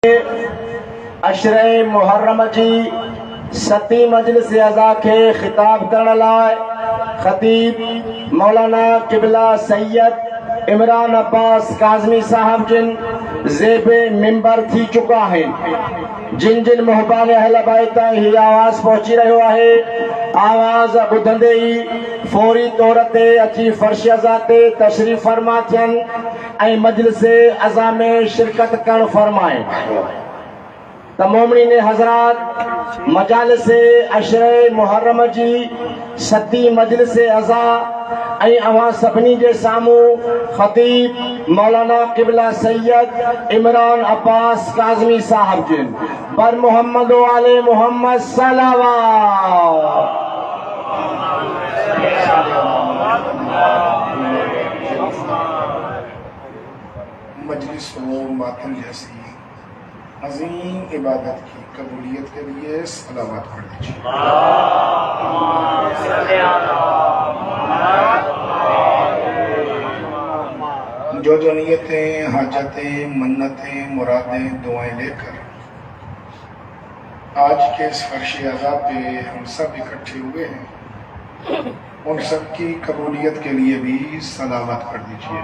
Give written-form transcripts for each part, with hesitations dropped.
اشرے محرم جی ستی مجلس اعضا کے خطاب کرنے لائے خطیب مولانا قبلہ سید عمران عباس کاظمی صاحب جن زیب ممبر تھی چکا ہے جن محبان اہل بیت ہی آواز پہنچی رہے ہے آواز بدھندے ہی فوری طور تے اچھی فرش اعضا تے تشریف فرما تھین اے مجلس اعضا میں شرکت کرن فرمائیں مومنین حضرات مجالس عشرے محرم جی ستی مجلس اعضا اے اوہاں سبنی جے سامو خطیب مولانا قبلہ سید عمران عباس کاظمی صاحب جن بر محمد و آل محمد صلوات مجلس و ماتم جیسی عظیم عبادت کی قبولیت کے لیے صلوات پڑھ لیجیے۔ جو نیتیں حاجتیں منتیں مرادیں دعائیں لے کر آج کے اس فرش اعضا پہ ہم سب اکٹھے ہوئے ہیں ان سب کی قبولیت کے لیے بھی صلوات پڑھ دیجیے۔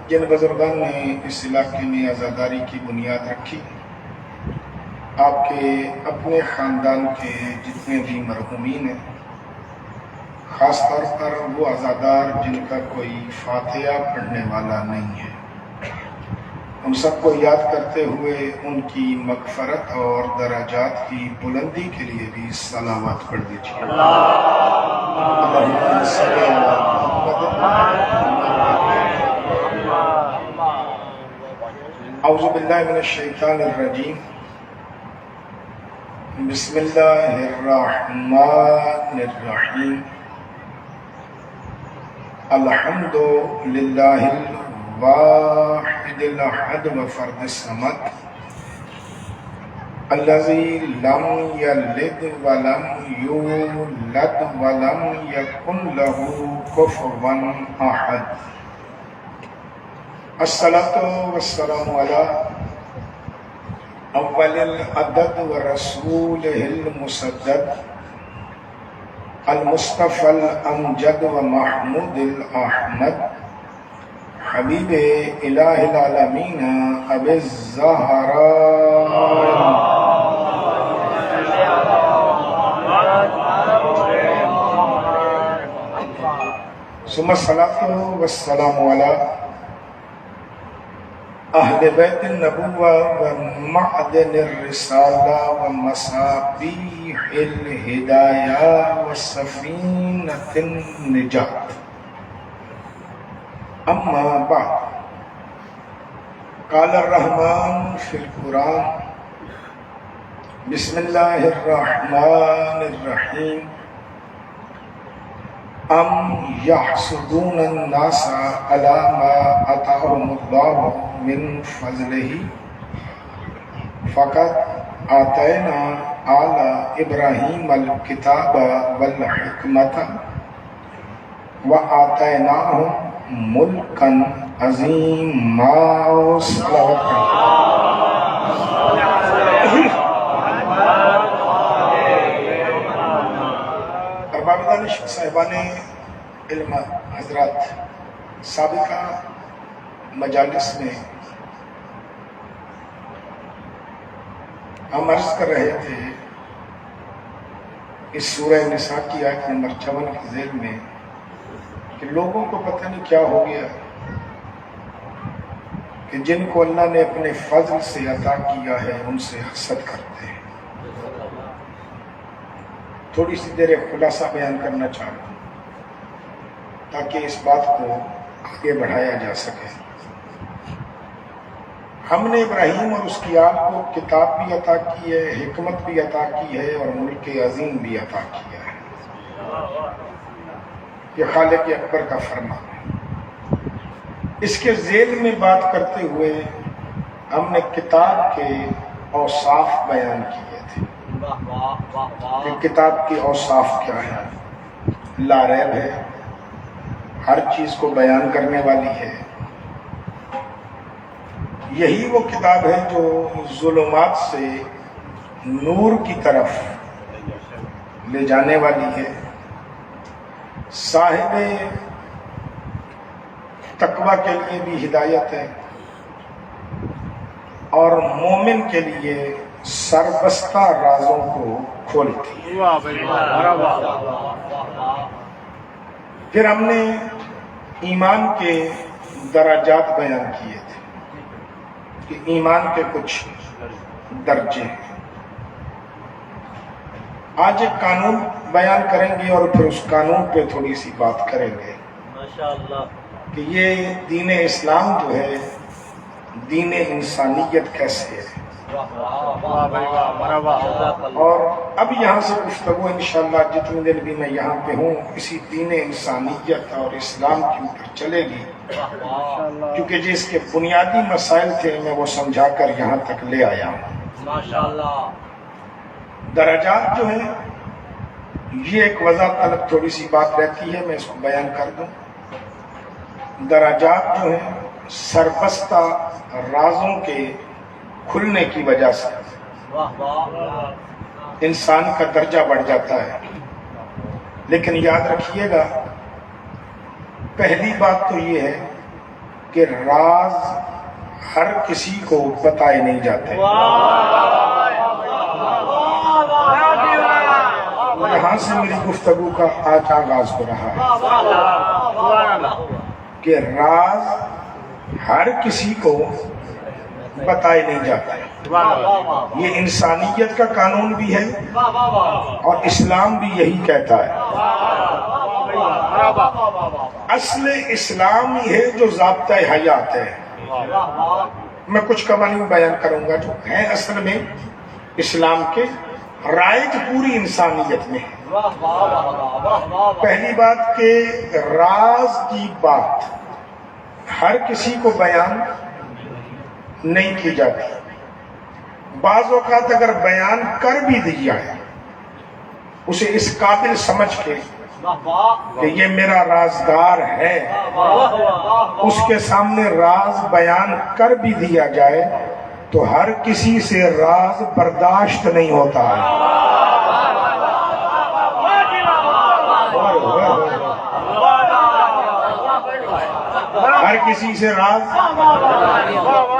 جن بزرگان نے اس علاقے میں عزاداری کی بنیاد رکھی آپ کے اپنے خاندان کے جتنے بھی مرحومین ہیں خاص طور پر وہ عزادار جن کا کوئی فاتحہ پڑھنے والا نہیں ہے ان سب کو یاد کرتے ہوئے ان کی مغفرت اور درجات کی بلندی کے لیے بھی صلوات پڑھ دیجیے۔ اعوذ باللہ من الشیطان الرجیم بسم اللہ الرحمن الرحیم الحمد للہ الواحد الاحد وفرد الصمد الذی لم یلد ولم یولد ولم یکن لہ کفوا احد الصلاۃ والسلام علی اول العدد ورسولہ المسدد المصطفى الامجد ومحمود الاحمد حبیب الہ العالمین ابی الزہراء ثم الصلاۃ والسلام علی اہل بیت النبوہ ومعدن الرسالہ ومصابیح الہدایہ وسفینۃ النجات اما بعد قال الرحمن فی القرآن بسم اللہ الرحمن الرحیم ام یحسدون الناس علی ما آتاہم اللہ من فضلہ فقد آتینا آل ابراہیم الکتاب والحکمت وآتیناہم ملکا عظیما۔ ارباب دانش صاحبان علم حضرات سابقہ مجالس میں ہم عرض کر رہے تھے اس سورہ نساء کی آیت نمبر 54 کی ذیل میں کہ لوگوں کو پتہ نہیں کیا ہو گیا کہ جن کو اللہ نے اپنے فضل سے عطا کیا ہے ان سے حسد کرتے ہیں۔ تھوڑی سی دیر خلاصہ بیان کرنا چاہتا ہوں تاکہ اس بات کو آگے بڑھایا جا سکے۔ ہم نے ابراہیم اور اس کی آل کو کتاب بھی عطا کی ہے، حکمت بھی عطا کی ہے اور ملک عظیم بھی عطا کیا ہے۔ یہ خالق اکبر کا فرمان ہے۔ اس کے ذیل میں بات کرتے ہوئے ہم نے کتاب کے اوصاف بیان کیے تھے کہ کتاب کی اوصاف کیا ہے۔ لا ریب ہے، ہر چیز کو بیان کرنے والی ہے. یہی وہ کتاب ہے جو ظلمات سے نور کی طرف لے جانے والی ہے. صاحب تقوی کے لیے بھی ہدایت ہے اور مومن کے لیے سربستہ رازوں کو کھولتی ہے. پھر ہم نے ایمان کے درجات بیان کیے تھے کہ ایمان کے کچھ درجے ہیں. آج ایک قانون بیان کریں گے اور پھر اس قانون پہ تھوڑی سی بات کریں گے کہ یہ دین اسلام جو ہے دین انسانیت کیسے ہے. اور اب یہاں سے گفتگو انشاءاللہ جتنے دن بھی میں یہاں پہ ہوں اسی دین انسانیت اور اسلام کے اوپر چلے گی، کیونکہ جس کے بنیادی مسائل تھے میں وہ سمجھا کر یہاں تک لے آیا ہوں. درجات جو ہیں یہ ایک وضاح طلب تھوڑی سی بات رہتی ہے، میں اس کو بیان کر دوں. درجات جو ہیں سربستہ رازوں کے کھلنے کی وجہ سے انسان کا درجہ بڑھ جاتا ہے. لیکن یاد رکھیے گا، پہلی بات تو یہ ہے کہ راز ہر کسی کو بتائے نہیں جاتے. یہاں سے میری گفتگو کا آج آغاز ہو رہا ہے کہ راز ہر کسی کو بتائے نہیں جاتا ہے. یہ انسانیت کا قانون بھی ہے اور اسلام بھی یہی کہتا ہے. اصل اسلام ہی ہے جو ضابطہ حیات ہے. میں کچھ قوانین بیان کروں گا جو ہیں اصل میں اسلام کے رائج پوری انسانیت میں ہے. پہلی بات کہ راز کی بات ہر کسی کو بیان نہیں کی جاتی. بعض اوقات اگر بیان کر بھی دیا ہے اسے اس قابل سمجھ کے کہ یہ میرا رازدار ہے، اس کے سامنے راز بیان کر بھی دیا جائے تو ہر کسی سے راز برداشت نہیں ہوتا ہے. ہر کسی سے راز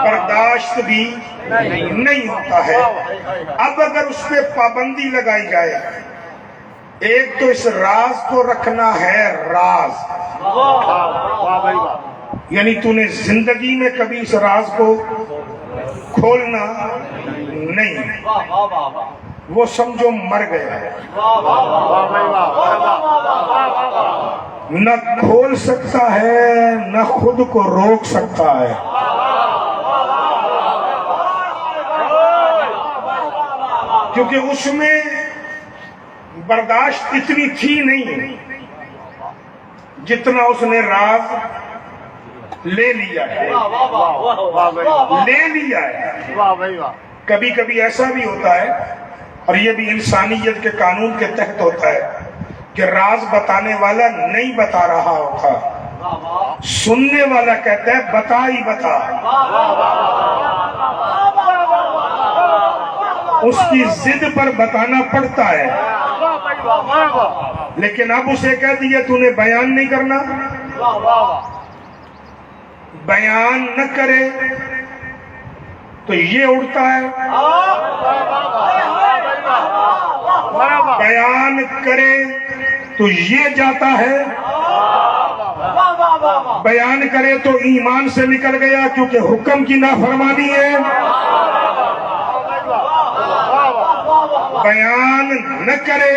برداشت بھی نہیں ہوتا ہے. اب اگر اس پہ پابندی لگائی جائے، ایک تو اس راز کو رکھنا ہے راز، یعنی تو نے زندگی میں کبھی اس راز کو کھولنا نہیں، وہ سمجھو مر گیا ہے، نہ کھول سکتا ہے نہ خود کو روک سکتا ہے. کیونکہ اس میں برداشت اتنی تھی نہیں جتنا اس نے راز لے لیا ہے. کبھی کبھی ایسا بھی ہوتا ہے، اور یہ بھی انسانیت کے قانون کے تحت ہوتا ہے، کہ راز بتانے والا نہیں بتا رہا ہوتا، سننے والا کہتا ہے بتا ہی بتا. اس کی ضد پر بتانا پڑتا ہے، لیکن اب اسے کہہ دیا تو نے بیان نہیں کرنا، بیان نہ کرے تو یہ اڑتا ہے، بیان کرے تو یہ جاتا ہے، بیان کرے تو ایمان سے نکل گیا کیونکہ حکم کی نافرمانی ہے، بیان نہ کرے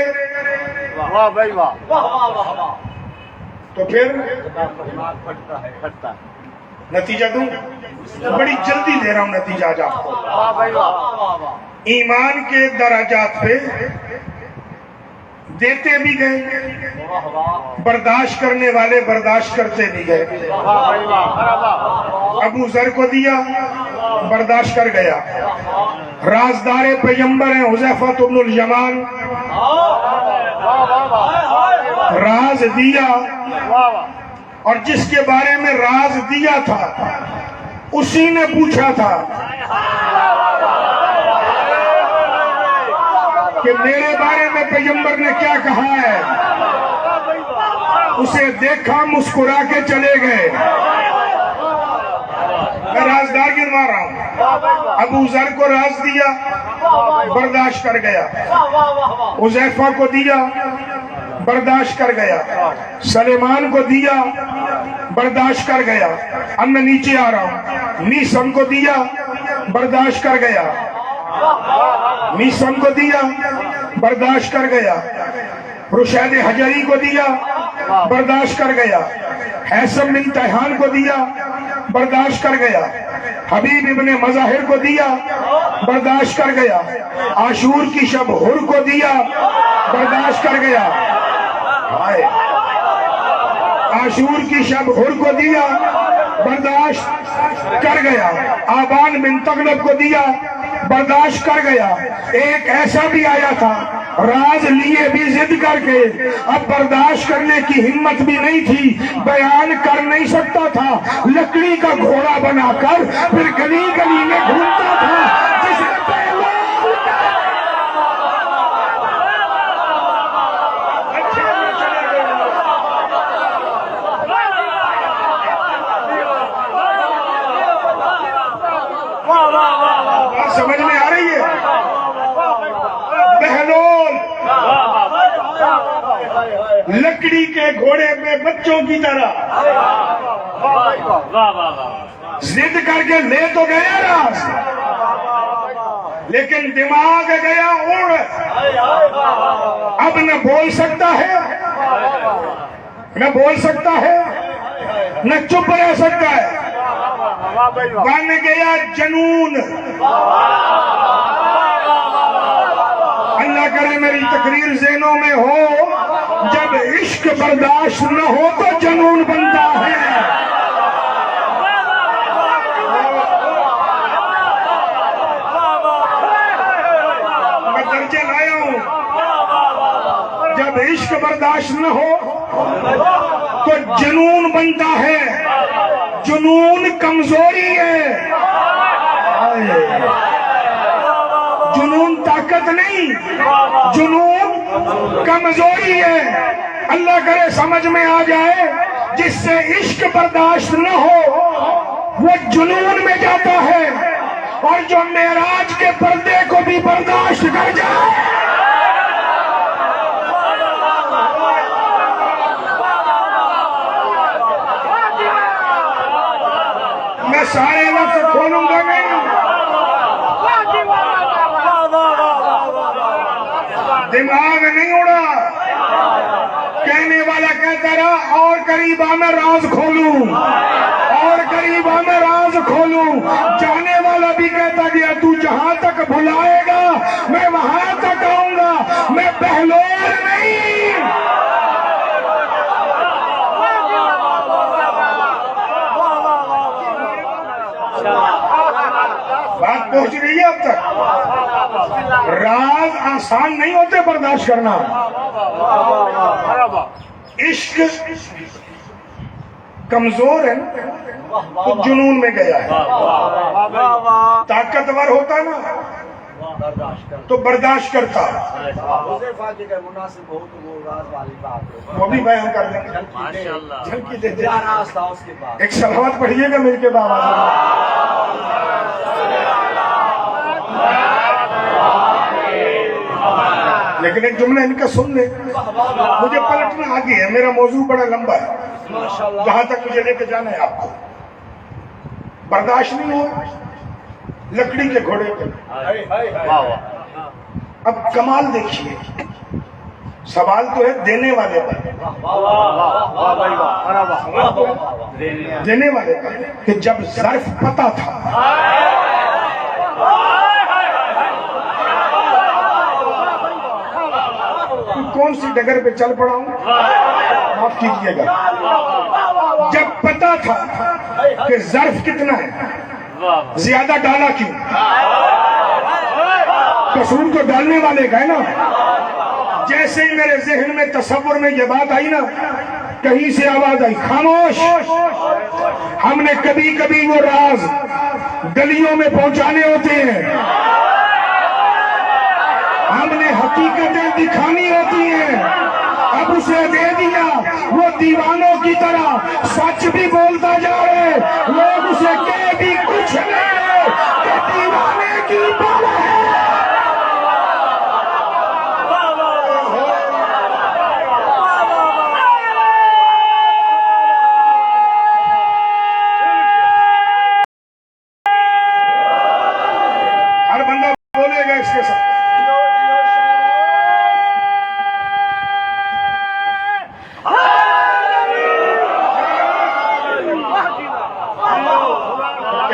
تو پھر نتیجہ دوں، بڑی جلدی دے رہا ہوں نتیجہ آج آپ کو. ایمان کے درجات پہ دیتے بھی گئے، برداشت کرنے والے برداشت کرتے بھی گئے. ابو ذر کو دیا، برداشت کر گیا. رازدار پیغمبر ہیں حذیفہ بن الیمان، راز دیا اور جس کے بارے میں راز دیا تھا اسی نے پوچھا تھا کہ میرے بارے میں پیغمبر نے کیا کہا ہے. اسے دیکھا مسکرا کے چلے گئے. میں رازدار گنوا رہا ہوں. ابو ذر کو راز دیا، برداشت کر گیا. حذیفہ کو دیا، برداشت کر گیا. سلیمان کو دیا، برداشت کر گیا. اب میں نیچے آ رہا ہوں. میسم کو دیا، برداشت کر گیا. میسم کو دیا، برداشت کر گیا. رشید حجری کو دیا، برداشت کر گیا. حیثم بن تیحان کو دیا، برداشت کر گیا. حبیب ابن مظاہر کو دیا، برداشت کر گیا. عاشور کی شب حر کو دیا، برداشت کر گیا. عاشور کی شب حر کو دیا، برداشت کر گیا. آبان بن تغلب کو دیا، برداشت کر گیا. ایک ایسا بھی آیا تھا راز لیے بھی ضد کر کے اب برداشت کرنے کی ہمت بھی نہیں تھی، بیان کر نہیں سکتا تھا. لکڑی کا گھوڑا بنا کر پھر گلی گلی میں گھومتا تھا. جس نے سمجھ میں آ رہی ہے؟ بہلول لکڑی کے گھوڑے پہ بچوں کی طرح ضد کر کے لے تو گیا راز، لیکن دماغ گیا اڑ. اب نہ بول سکتا ہے، نہ بول سکتا ہے، نہ چپ رہ سکتا ہے. بن گیا جنون. اللہ کرے میری تقریر ذہنوں میں ہو. جب عشق برداشت نہ ہو تو جنون بنتا ہے. میں درجے لایا ہوں. جب عشق برداشت نہ ہو تو جنون بنتا ہے. جنون کمزوری ہے. جنون طاقت نہیں، جنون کمزوری ہے. اللہ کرے سمجھ میں آ جائے. جس سے عشق برداشت نہ ہو وہ جنون میں جاتا ہے، اور جو معراج کے پردے کو بھی برداشت کر جائے میں سارے لفظ کھولوں گا نہیں. دماغ نہیں اڑا. کہنے والا کہتا رہا اور قریب آ میں راز کھولوں، اور قریب آ میں راز کھولوں. جانے والا بھی کہتا گیا تو جہاں تک بلائے گا میں وہاں تک آؤں گا. میں بہلول نہیں. بات پہنچ رہی ہے اب تک؟ راز آسان نہیں ہوتے برداشت کرنا. عشق کمزور ہے نا تو جنون میں گیا ہے. طاقتور ہوتا نا تو برداشت کرتا. وہ بھی بیان کر دیں گے. ایک صلوات پڑھیے گا مل کے بابا. لیکن ایک جملہ ان کا سن لیں. مجھے پلٹنا آگے ہے، میرا موضوع بڑا لمبا ہے. جہاں تک مجھے لے کے جانا ہے آپ کو. برداشت نہیں ہوا لکڑی کے گھوڑے پہ. اب کمال دیکھیے. سوال تو ہے دینے والے پر، دینے والے پر کہ جب ظرف پتا تھا کون سی ڈگر پہ چل پڑا ہوں، معاف کیجیے گا. جب پتا تھا کہ ظرف کتنا ہے زیادہ ڈالا کیوں؟ قصور تو ڈالنے والے کا ہے نا. جیسے ہی میرے ذہن میں تصور میں یہ بات آئی نا کہیں سے آواز آئی خاموش. ہم نے کبھی کبھی وہ راز گلیوں میں پہنچانے ہوتے ہیں, ہم نے حقیقتیں دکھانی ہوتی ہیں. اب اسے دے دیا, وہ دیوانوں کی طرح سچ بھی بولتا جا رہے, لوگ اسے کہہ بھی کچھ نہیں کہ دیوانے کی بات ہے. ہر بندہ بولے گا اس کے ساتھ.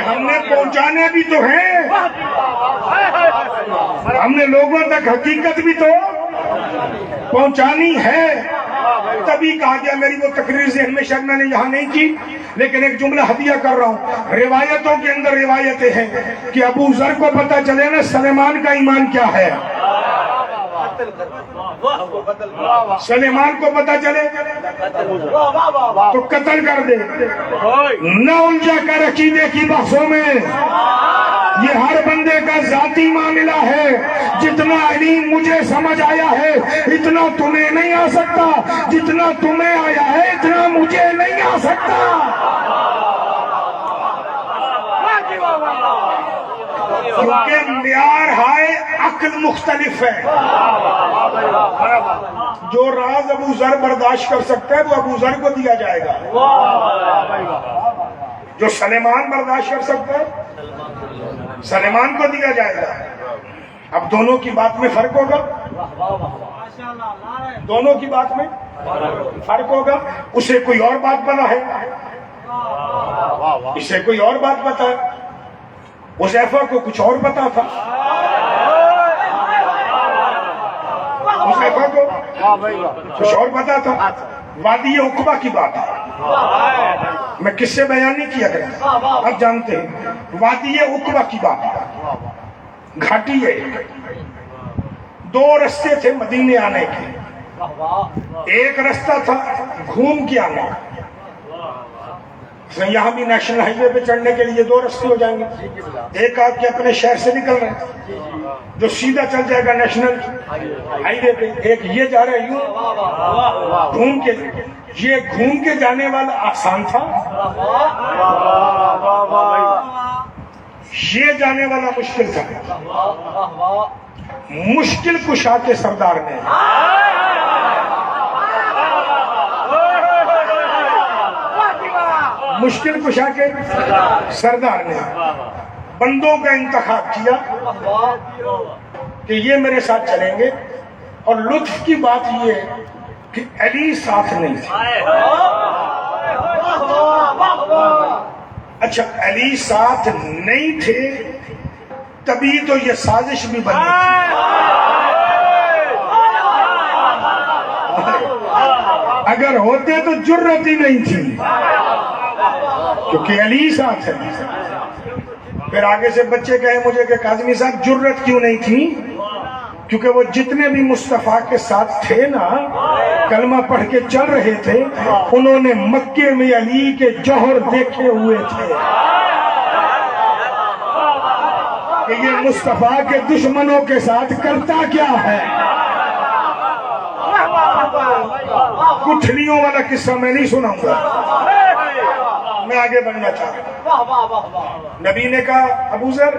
ہم نے پہنچانے بھی تو ہیں, ہم نے لوگوں تک حقیقت بھی تو پہنچانی ہے. تبھی کہا گیا, میری وہ تقریر ذہن میں شاید میں نے یہاں نہیں کی, لیکن ایک جملہ ہدیہ کر رہا ہوں. روایتوں کے اندر روایتیں ہیں کہ ابو ذر کو پتہ چلے نا سلیمان کا ایمان کیا ہے. سلیمان کو پتہ چلے تو قتل کر دے. نہ الجھا کر عقیدے کی بحثوں میں, یہ ہر بندے کا ذاتی معاملہ ہے. جتنا علیم مجھے سمجھ آیا ہے اتنا تمہیں نہیں آ سکتا, جتنا تمہیں آیا ہے اتنا مجھے نہیں آ سکتا. کیونکہ معیار ہے, عقل مختلف ہے. جو راز ابو ذر برداشت کر سکتا ہے وہ ابو ذر کو دیا جائے گا, جو سلیمان برداشت کر سکتا ہے سلیمان کو دیا جائے گا. اب دونوں کی بات میں فرق ہوگا, دونوں کی بات میں فرق ہوگا. اسے کوئی اور بات پتا ہے, اسے کوئی اور بات پتا ہے. حذیفہ کو کچھ اور پتا تھا, حذیفہ کو کچھ اور پتا تھا. وادی عقبہ کی بات ہے, میں کس سے بیان نہیں کیا کرتا, اب جانتے ہیں. وادی عقبہ کی بات ہے, گھاٹی ہے. دو رستے تھے مدینے آنے کے. ایک رستہ تھا گھوم کے آنے کا. یہاں بھی نیشنل ہائی وے پہ چڑھنے کے لیے دو رستے ہو جائیں گے. ایک آپ کے اپنے شہر سے نکل رہے ہیں جو سیدھا چل جائے گا نیشنل ہائی وے پہ, ایک یہ جا رہا ہے یوں گھوم کے. یہ گھوم کے جانے والا آسان تھا, یہ جانے والا مشکل تھا. مشکل کشا کے سردار نے مشکل کشا کے سردار نے بندوں کا انتخاب کیا کہ یہ میرے ساتھ چلیں گے. اور لطف کی بات یہ ہے کہ علی ساتھ نہیں تھے. اچھا, علی ساتھ نہیں تھے تبھی تو یہ سازش بھی بنی تھی. اگر ہوتے تو جرت ہی نہیں تھی, کیونکہ علی ساتھ ہے. پھر آگے سے بچے کہے مجھے کہ کاظمی صاحب جرت کیوں نہیں تھی, کیونکہ وہ جتنے بھی مصطفیٰ کے ساتھ تھے نا, کلمہ پڑھ کے چل رہے تھے, انہوں نے مکے میں علی کے جوہر دیکھے ہوئے تھے کہ یہ مصطفیٰ کے دشمنوں کے ساتھ کرتا کیا ہے. گٹھلیوں والا قصہ میں نہیں سناؤں گا, میں آگے بڑھنا چاہتا ہوں. نبی نے کہا ابو ذر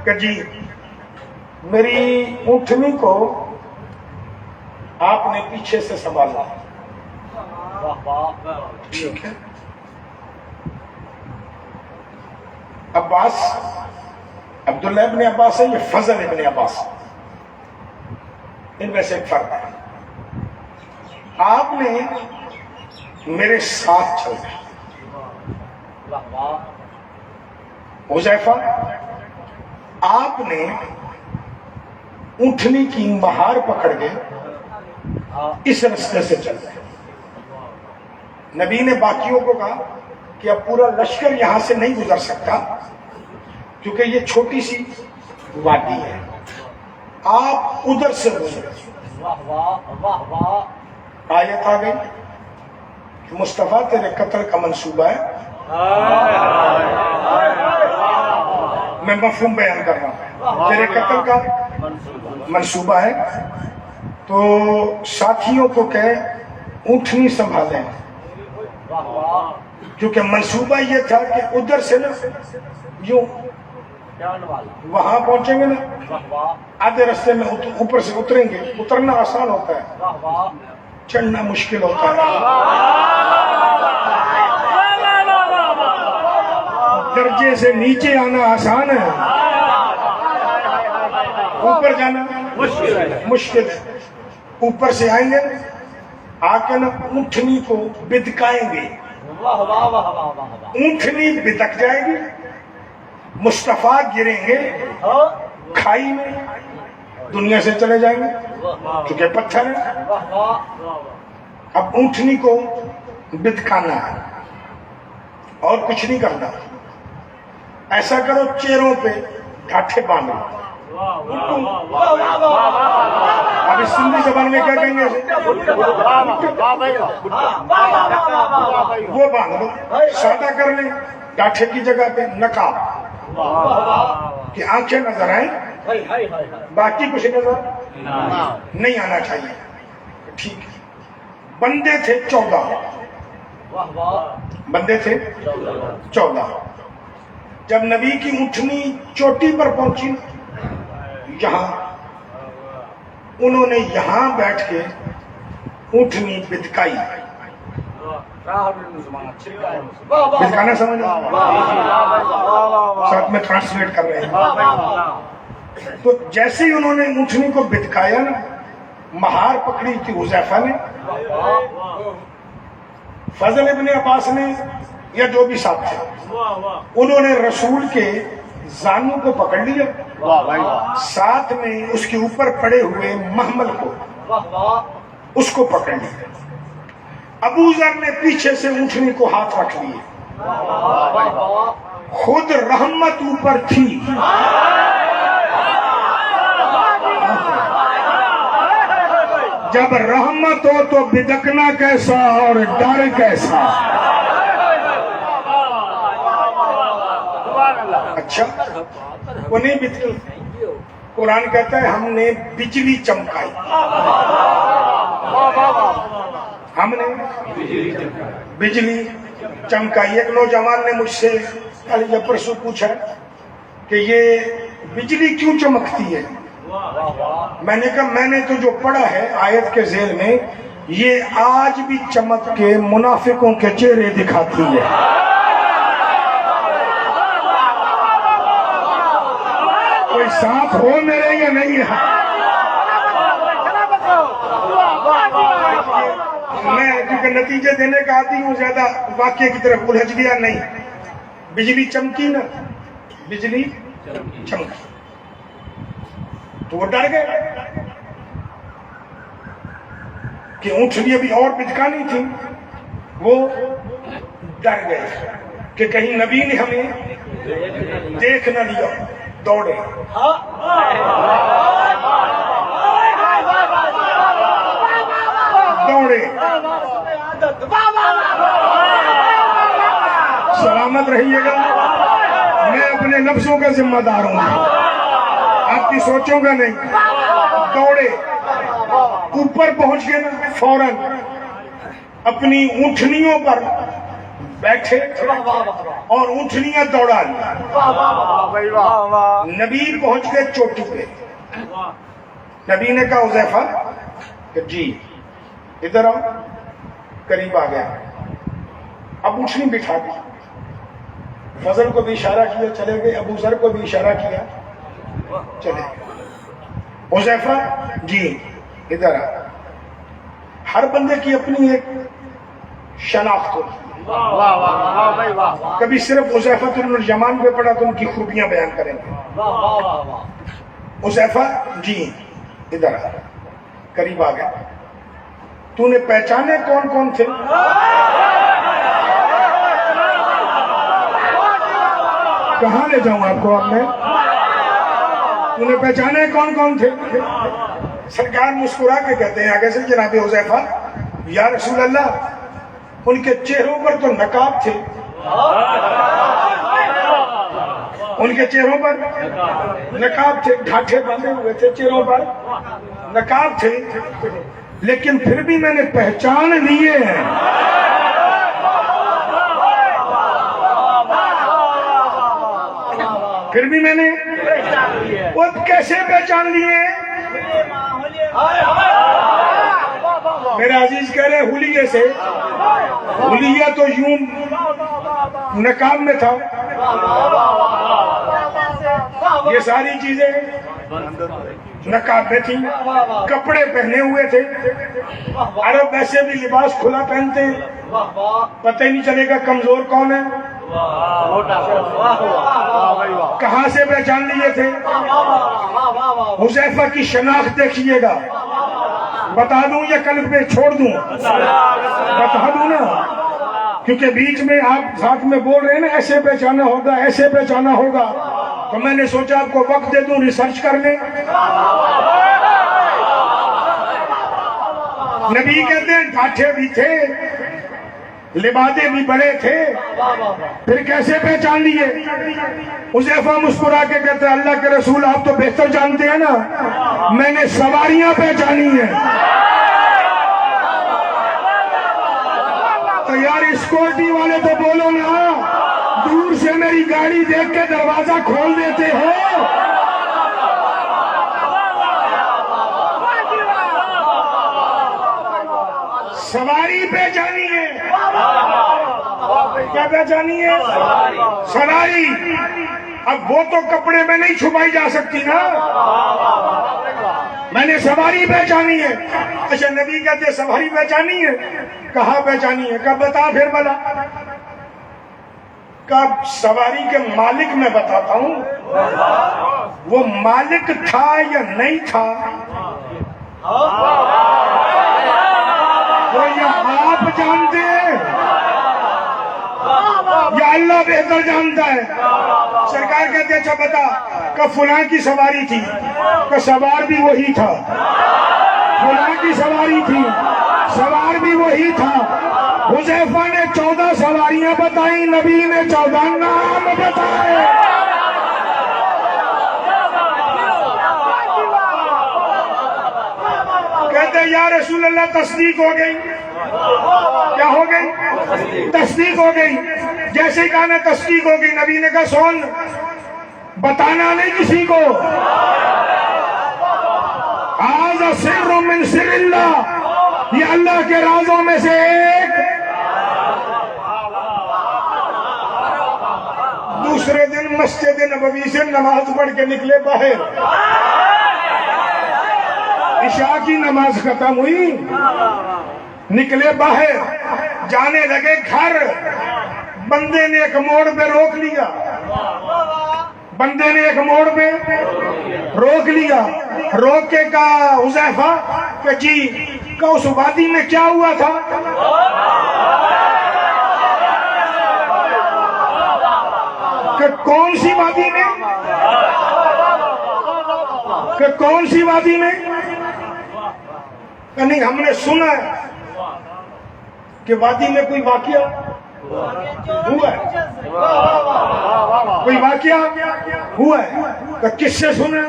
کہ جی میری اونٹنی کو آپ نے پیچھے سے سنبھالا. ٹھیک ہے. عباس, عبداللہ ابن عباس ہے, یہ فضل ابن عباس, ان میں سے ایک فرق ہے. آپ نے میرے ساتھ چلنا. حذیفہ آپ نے اونٹنی کی مہار پکڑ کے اس رستے سے چل رہے. نبی نے باقیوں کو کہا کہ اب پورا لشکر یہاں سے نہیں گزر سکتا کیونکہ یہ چھوٹی سی وادی ہے, آپ ادھر سے گزرے. آیت آ گئی کہ مصطفیٰ تیرے قتل کا منصوبہ ہے؟ میں مفہوم بیان کر رہا ہوں، تیرے قتل کا منصوبہ ہے تو ساتھیوں کو کہے اونٹنی سنبھالیں، کیونکہ منصوبہ یہ تھا کہ ادھر سے نا یوں وہاں پہنچیں گے نا، آدھے رستے میں اوپر سے اتریں گے، اترنا آسان ہوتا ہے، چڑھنا مشکل ہوتا ہے، درجے سے نیچے آنا آسان ہے، اوپر جانا مشکل ہے۔ اوپر سے آئیں گے، آ کے نا اونٹنی کو بدکائیں گے، اونٹنی بدک جائے گی، مصطفیٰ گریں گے کھائی میں، دنیا سے چلے جائیں گے کیونکہ پتھر ہے۔ اب اونٹنی کو بدکانا ہے اور کچھ نہیں کرنا، ایسا کرو چہروں پہ ڈھاٹھے باندھو، اب اس سندھی زبان میں کیا کہیں گے، وہ باندھ لو، سادہ کر لیں، ڈاٹھے کی جگہ پہ نقاب، کہ آنکھیں نظر آئیں، باقی کچھ نظر نہیں آنا چاہیے، ٹھیک ہے۔ بندے تھے 14، بندے تھے 14۔ جب نبی کی اونٹنی چوٹی پر پہنچی، یہاں انہوں نے یہاں بیٹھ کے اونٹنی بدکائی، بدکانا سمجھ ساتھ میں ٹرانسلیٹ کر رہے ہیں۔ تو جیسے ہی انہوں نے اونٹنی کو بدکایا نا، مہار پکڑی تھی حذیفہ نے، فضل ابن عباس نے یا جو بھی ساتھ تھے، انہوں نے رسول کے زانوں کو پکڑ لیا، ساتھ میں اس کے اوپر پڑے ہوئے محمل کو، اس کو پکڑ لیا۔ ابو ذر نے پیچھے سے اونٹنی کو ہاتھ رکھ لیے، خود رحمت اوپر تھی، جب رحمت ہو تو بدکنا کیسا اور ڈر کیسا۔ اچھا وہ نہیں بدکی، قرآن کہتا ہے ہم نے بجلی چمکائی، ہم نے بجلی چمکائی۔ ایک نوجوان نے مجھ سے کل یا پرسوں پوچھا کہ یہ بجلی کیوں چمکتی ہے؟ میں نے کہا میں نے تو جو پڑھا ہے آیت کے ذیل میں، یہ آج بھی چمک کے منافقوں کے چہرے دکھاتی ہے۔ کوئی ساتھ ہو میرے یا نہیں ہے؟ میں کیونکہ نتیجے دینے کا آتی ہوں، زیادہ واقعے کی طرف الجھ گیا نہیں۔ بجلی چمکی نا، بجلی چمکی تو وہ ڈر گئے کہ اونٹنی ابھی اور بدکانی تھی، وہ ڈر گئے کہ کہیں نبی نے ہمیں دیکھ نہ لیا، دوڑے۔ دوڑے، سلامت رہیے گا، میں اپنے لفظوں کا ذمہ دار ہوں، آپ کی سوچوں کا نہیں۔ دوڑے، اوپر پہنچ گئے نا، فوراً اپنی اونٹنیوں پر بیٹھے اور اونٹنیاں دوڑا لی۔ نبی پہنچ گئے چوٹی پہ، نبی نے کہا حذیفہ کہ جی ادھر آؤ، قریب آ گیا، اب اونٹنی بٹھا دی، فضل کو بھی اشارہ کیا چلے گئے، ابو ذر کو بھی اشارہ کیا چلے گئے۔ حذیفہ جی ادھر آ۔ ہر بندے کی اپنی ایک شناخت ہوتی، کبھی صرف حذیفہ بن الیمان پہ پڑھا تو ان کی خوبیاں بیان کریں گے۔ حذیفہ جی ادھر آ، قریب آ گیا، تو نے پہچانے کون کون تھے؟ کہاں لے جاؤں آپ کو؟ اب میں تو نے پہچانے کون کون تھے؟ سرکار مسکرا کے کہتے ہیں آگے سے، جناب حذیفہ یا رسول اللہ ان کے چہروں پر تو نقاب تھے، ان کے چہروں پر نقاب تھے، ڈھاٹھے باندھے ہوئے تھے، چہروں پر نقاب تھے، لیکن پھر بھی میں نے پہچان لیے ہیں۔ پھر بھی میں نے وہ کیسے پہچان لیے؟ میرے عزیز کہہ رہے حلیے سے، حلیہ تو یوں نقاب میں تھا، یہ ساری چیزیں نقاب میں تھیں، کپڑے پہنے ہوئے تھے۔ عرب ویسے بھی لباس کھلا پہنتے ہیں، پتہ ہی نہیں چلے گا کمزور کون ہے۔ کہاں سے پہچان لیے تھے؟ حذیفہ کی شناخت دیکھیے گا، بتا دوں یا کل پہ چھوڑ دوں؟ بتا دوں نا، کیونکہ بیچ میں آپ ساتھ میں بول رہے ہیں نا ایسے پہچانا ہوگا، ایسے پہچانا ہوگا، تو میں نے سوچا آپ کو وقت دے دوں، ریسرچ کر لیں۔ نبی کہتے ہیں ڈھاٹھے بھی تھے، لبادے بھی بڑے تھے، پھر کیسے پہچان لیے؟ حذیفہ مسکرا کے کہتے ہیں اللہ کے رسول آپ تو بہتر جانتے ہیں نا، میں نے سواریاں پہچانی ہیں۔ تو یار اسکورٹی والے تو بولو نا، دور سے میری گاڑی دیکھ کے دروازہ کھول دیتے ہو۔ سواری پہچانی ہے، کیا پہچانی ہے؟ سواری۔ اب وہ تو کپڑے میں نہیں چھپائی جا سکتی نا، میں نے سواری پہچانی ہے۔ اچھا نبی کہتے سواری پہچانی ہے؟ کہاں پہچانی ہے؟ کب بتا پھر بلا؟ کب؟ سواری کے مالک میں بتاتا ہوں، وہ مالک تھا یا نہیں تھا وہ یہ آپ جانتے ہیں یا اللہ بہتر جانتا ہے؟ سرکار کہتے اچھا بتا کہ فلاں کی سواری تھی، کہ سوار بھی وہی تھا، فلاں کی سواری تھی، سوار بھی وہی تھا۔ حذیفہ نے 14 سواریاں بتائیں، نبی نے 14 نام بتائے۔ کہتے یا رسول اللہ تصدیق ہو گئی۔ کیا ہو گئی؟ تصدیق ہو گئی۔ جیسے ہی کہا نا تصدیق ہو گئی، نبی نے کہا سن، بتانا نہیں کسی کو، ھذا سر من سر اللہ، یہ اللہ کے رازوں میں سے ایک۔ دوسرے دن مسجد نبوی سے نماز پڑھ کے نکلے باہر، عشاء کی نماز ختم ہوئی، نکلے باہر، جانے لگے گھر، بندے نے ایک موڑ پہ روک لیا، بندے نے ایک موڑ پہ روک لیا، روک کے کہا حذیفہ کہ جی کہ اس وادی میں کیا ہوا تھا؟ کہ کون سی وادی میں؟ کہ کون سی وادی میں؟ کہ نہیں ہم نے سنا ہے کہ وادی میں کوئی واقعہ ہوا ہے، کوئی واقعہ ہوا ہے، کہ کس سے سنا؟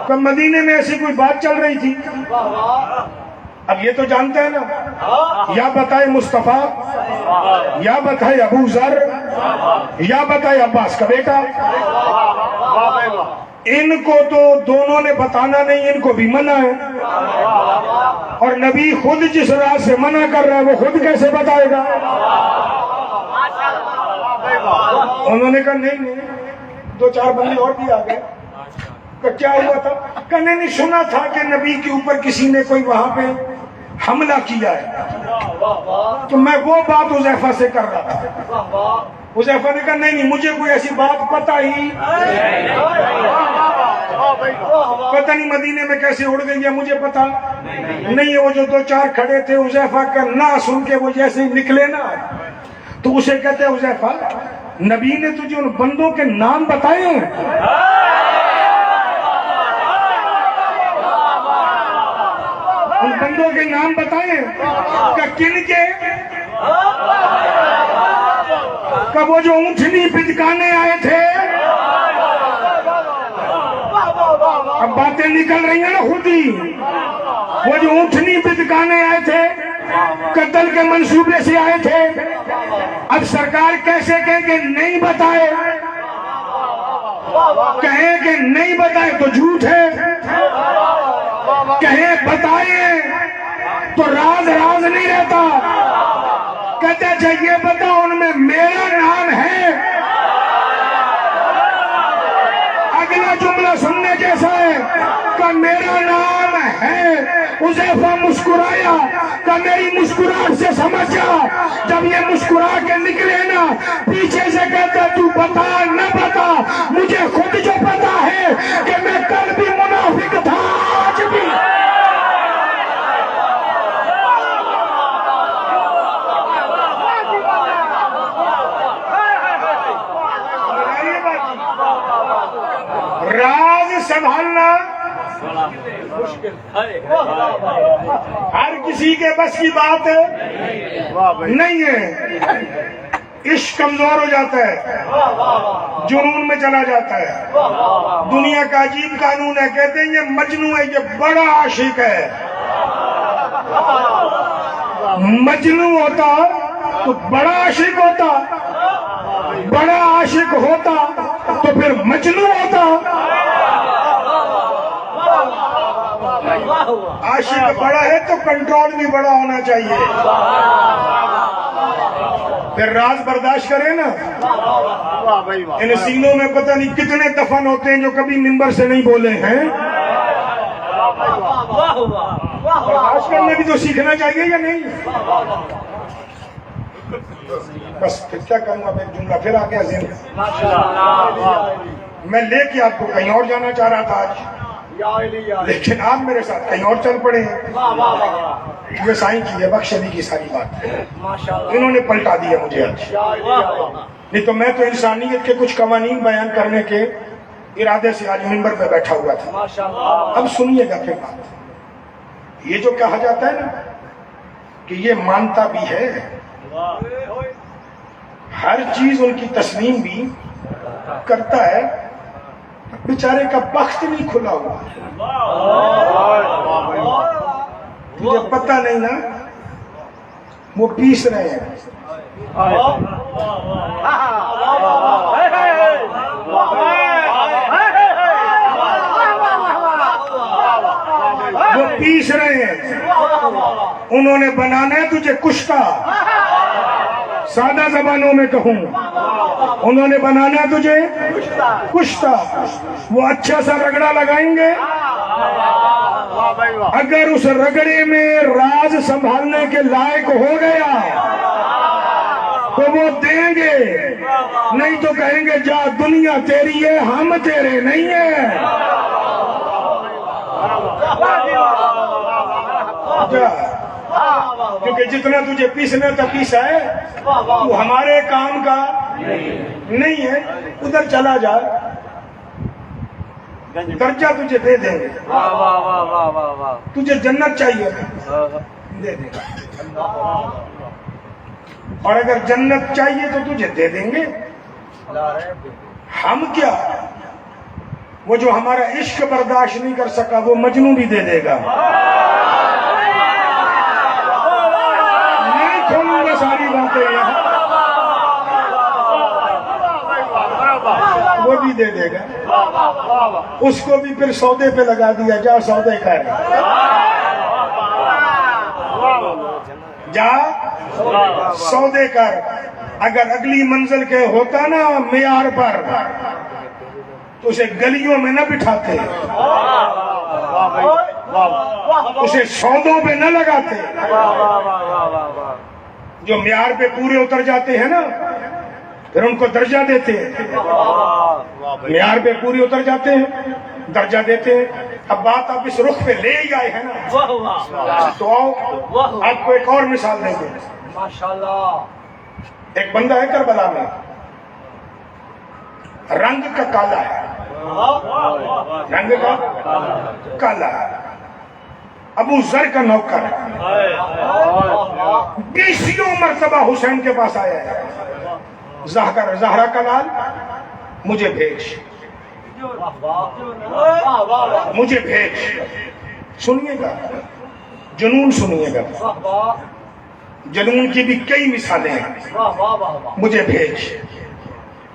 کہ مدینے میں ایسی کوئی بات چل رہی تھی۔ اب یہ تو جانتا ہے نا، یا بتائے مصطفیٰ، یا بتائے ابو ذر، یا بتائے عباس کا بیٹا۔ ان کو تو دونوں نے بتانا نہیں، ان کو بھی منع ہے، اور نبی خود جس راز سے منع کر رہا ہے وہ خود کیسے بتائے گا؟ انہوں نے کہا نہیں، 2-4 بندے اور بھی آ گئے، کہ کیا ہوا تھا؟ کہ نہیں سنا تھا کہ نبی کے اوپر کسی نے کوئی وہاں پہ حملہ کیا ہے، تو میں وہ بات حذیفہ سے کر رہا تھا۔ حذیفہ نے کہا نہیں مجھے کوئی ایسی بات پتہ ہی پتہ نہیں مدینے میں کیسے اڑ گئی ہے، مجھے پتہ نہیں ہے۔ وہ جو 2-4 کھڑے تھے حذیفہ کا نہ سن کے وہ جیسے نکلے نا، تو اسے کہتے ہیں حذیفہ نبی نے تجھے ان بندوں کے نام بتائے ہیں؟ ان بندوں کے نام بتائیں کہ کن کے؟ کہ وہ جو اونٹنی پچکانے آئے تھے، اب باتیں نکل رہی ہیں نا خود ہی، وہ جو اونٹنی پچکانے آئے تھے، قتل کے منصوبے سے آئے تھے، اب سرکار کیسے کہیں کہ نہیں بتائے؟ کہیں کہ نہیں بتائے تو جھوٹ ہے، کہیں بتائے تو راز راز نہیں رہتا۔ کہتے چاہیے بتا ان میں میرا نام ہے۔ اگلا جملہ سننے جیسا ہے کہ میرا نام ہے۔ حذیفہ مسکرایا کہ میری مسکراہٹ سے سمجھ جا، جب یہ مسکرا کے نکلے نا پیچھے سے کہتا تو بتا نہ بتا، مجھے خود جو پتا ہے کہ میں کل بھی منافق تھا آج بھی۔ راز سنبھالنا ہر کسی کے بس کی بات نہیں ہے۔ عشق کمزور ہو جاتا ہے، جنون میں چلا جاتا ہے۔ دنیا کا عجیب قانون ہے، کہتے ہیں یہ مجنون ہے، یہ بڑا عاشق ہے۔ مجنون ہوتا تو بڑا عاشق ہوتا، بڑا عاشق ہوتا تو پھر مجنون ہوتا۔ عاشق بڑا ہے تو کنٹرول بھی بڑا ہونا چاہیے، پھر راز برداشت کرے نا۔ ان سینوں میں پتہ نہیں کتنے دفن ہوتے ہیں جو کبھی منبر سے نہیں بولے ہیں۔ برداشت کرنے بھی تو سیکھنا چاہیے یا نہیں؟ بس پھر کیا کروں گا، میں جملہ پھر آ گیا ذہن میں۔ میں لے کے آپ کو کہیں اور جانا چاہ رہا تھا آج، لیکن آپ میرے ساتھ کہیں اور چل پڑے ہیں۔ یہ سائیں کی ہے بخش علی کی ساری بات، انہوں نے پلٹا دیا مجھے آج۔ نہیں تو میں تو انسانیت کے کچھ قوانین بیان کرنے کے ارادے سے آج منبر پہ بیٹھا ہوا تھا۔ اب سنیے گا پھر بات۔ یہ جو کہا جاتا ہے نا کہ یہ مانتا بھی ہے، ہر چیز ان کی تسلیم بھی کرتا ہے، بیچارے کا بخت نہیں کھلا ہوا۔ مجھے پتہ نہیں نا وہ پیس رہے ہیں۔ وہ پیس رہے ہیں، انہوں نے بنانا ہے تجھے کشتہ۔ سادہ زبانوں میں کہوں، انہوں نے بنانا ہے تجھے کشتہ۔ وہ اچھا سا رگڑا لگائیں گے، اگر اس رگڑے میں راز سنبھالنے کے لائق ہو گیا تو وہ دیں گے، نہیں تو کہیں گے جا دنیا تیری ہے ہم تیرے نہیں ہیں۔ کیونکہ جتنا تجھے پیسنا تھا پیسا ہے، تو ہمارے کام کا نہیں ہے، ادھر چلا جا، درجہ تجھے دے دیں گے۔ تجھے جنت چاہیے دے دیں گے، اور اگر جنت چاہیے تو تجھے دے دیں گے۔ ہم کیا، وہ جو ہمارا عشق برداشت نہیں کر سکا وہ مجنون بھی دے دے گا۔ نہیں کھولوں گا ساری باتیں یہاں، وہ بھی دے دے گا۔ اس کو بھی پھر سودے پہ لگا دیا، جا سودے کر، جا سودے کر۔ اگر اگلی منزل کے ہوتا نا معیار پر تو اسے گلیوں میں نہ بٹھاتے، اسے سودوں پہ نہ لگاتے۔ جو معیار پہ پورے اتر جاتے ہیں نا پھر ان کو درجہ دیتے ہیں، معیار پہ پورے اتر جاتے ہیں درجہ دیتے ہیں۔ اب بات آپ اس رخ پہ لے ہی آئے ہیں نا، تو آؤ آپ کو ایک اور مثال دیں گے۔ ایک بندہ ہے کربلا میں، رنگ کا کالا ہے، رنگ کا کالا ہے، ابو ذر کا نوکر 20 مرتبہ حسین کے پاس آیا ہے، زہرا کا لال مجھے بھیج، مجھے بھیج۔ سنیے گا جنون، سنیے گا جنون کی بھی کئی مثالیں ہیں۔ مجھے بھیج،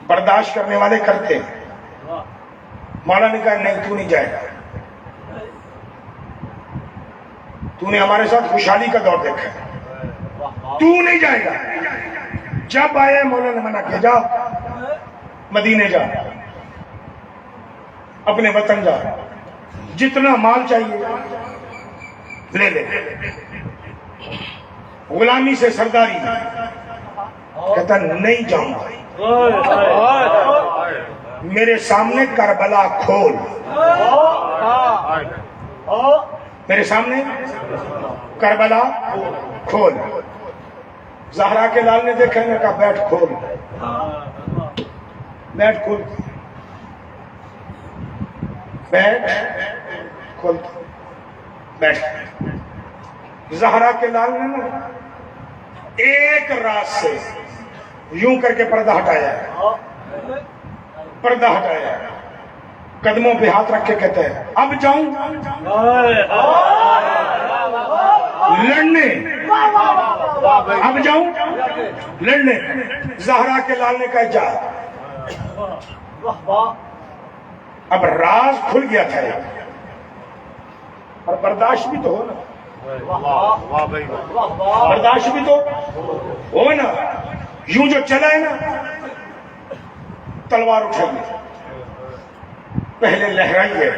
برداشت کرنے والے کرتے ہیں۔ مولا نے کہا نہیں، تو نہیں جائے گا، تو نے ہمارے ساتھ خوشحالی کا دور دیکھا ہے، تو نہیں جائے گا۔ جب آئے مولا نے منع کیا، جا مدینے جا، اپنے وطن جا، جتنا مال چاہیے لے لے، غلامی سے سرداری۔ کہتا نہیں جاؤں گا، میرے سامنے کربلا کھول، میرے سامنے کربلا کھول۔ زہرا کے لال نے دیکھا، نے کہا بیٹھ کھول، بیٹھ کھول، بیٹھ کھول، بیٹھ۔ زہرا کے لال نے نا ایک رات سے یوں کر کے پردہ ہٹایا ہے، پردہ ہٹایا ہے، قدموں پہ ہاتھ رکھ کے کہتے ہیں اب جاؤں لڑنے، اب جاؤں لڑنے۔ زہرا کے لال نے کہا جا۔ اب راز کھل گیا تھا، اور برداشت بھی تو ہو نا، برداشت بھی تو ہو نا۔ یوں جو چلا ہے نا، تلوار اٹھائی، پہلے لہرائی ہے،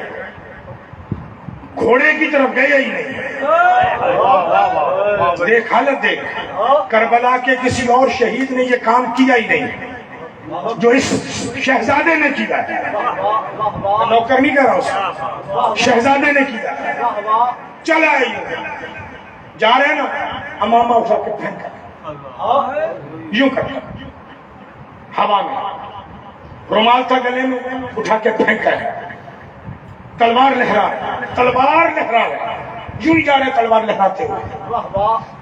گھوڑے کی طرف گیا ہی نہیں۔ دیکھ حالت دیکھ، کربلا کے کسی اور شہید نے یہ کام کیا ہی نہیں جو اس شہزادے نے کیا ہے۔ نوکر نہیں کہہ رہا اس، شہزادے نے کیا ہے۔ چلا ہے جا رہے نا، امامہ اٹھا کے پھینکا، یوں کرتا ہوا میں، رومال تھا گلے میں، اٹھا کے پھینکا ہے، تلوار لہرا، تلوار لہرا، یوں ہی جا رہے تلوار لہراتے ہوئے۔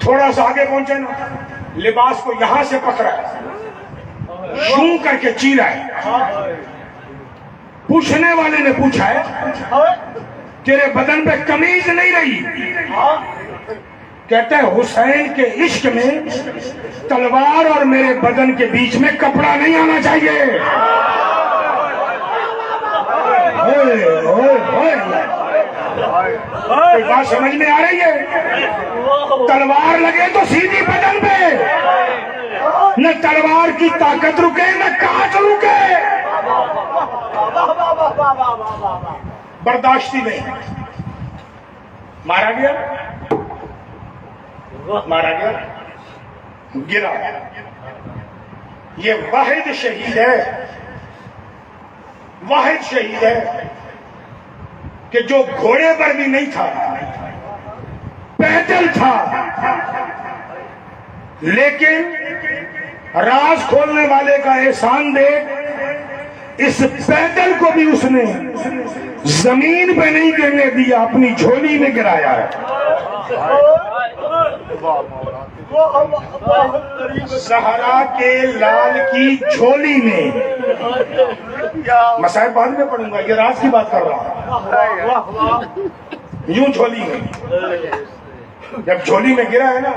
تھوڑا سا آگے پہنچے نا، لباس کو یہاں سے پکڑا ہے، یوں کر کے چیرا ہے۔ پوچھنے والے نے پوچھا ہے تیرے بدن پہ قمیض نہیں رہی؟ کہتا ہے حسین کے عشق میں تلوار اور میرے بدن کے بیچ میں کپڑا نہیں آنا چاہیے۔ کوئی بات سمجھ میں آ رہی ہے؟ تلوار لگے تو سیدھی بدن پہ، نہ تلوار کی طاقت رکے نہ کانٹ رکے۔ برداشتی نہیں، مارا گیا، مارا گیا، گرا۔ یہ واحد شہید ہے، واحد شہید ہے کہ جو گھوڑے پر بھی نہیں تھا، پیدل تھا، لیکن راز کھولنے والے کا احسان دیکھ، اس پیدل کو بھی اس نے زمین پہ نہیں گرنے دیا، اپنی جھولی میں گرایا ہے۔ زہرا کے لال کی جھولی میں، مسائل بعد میں پڑھوں گا، یہ راز کی بات کر رہا ہوں۔ یوں جھولی میں، جب جھولی میں گرا ہے نا،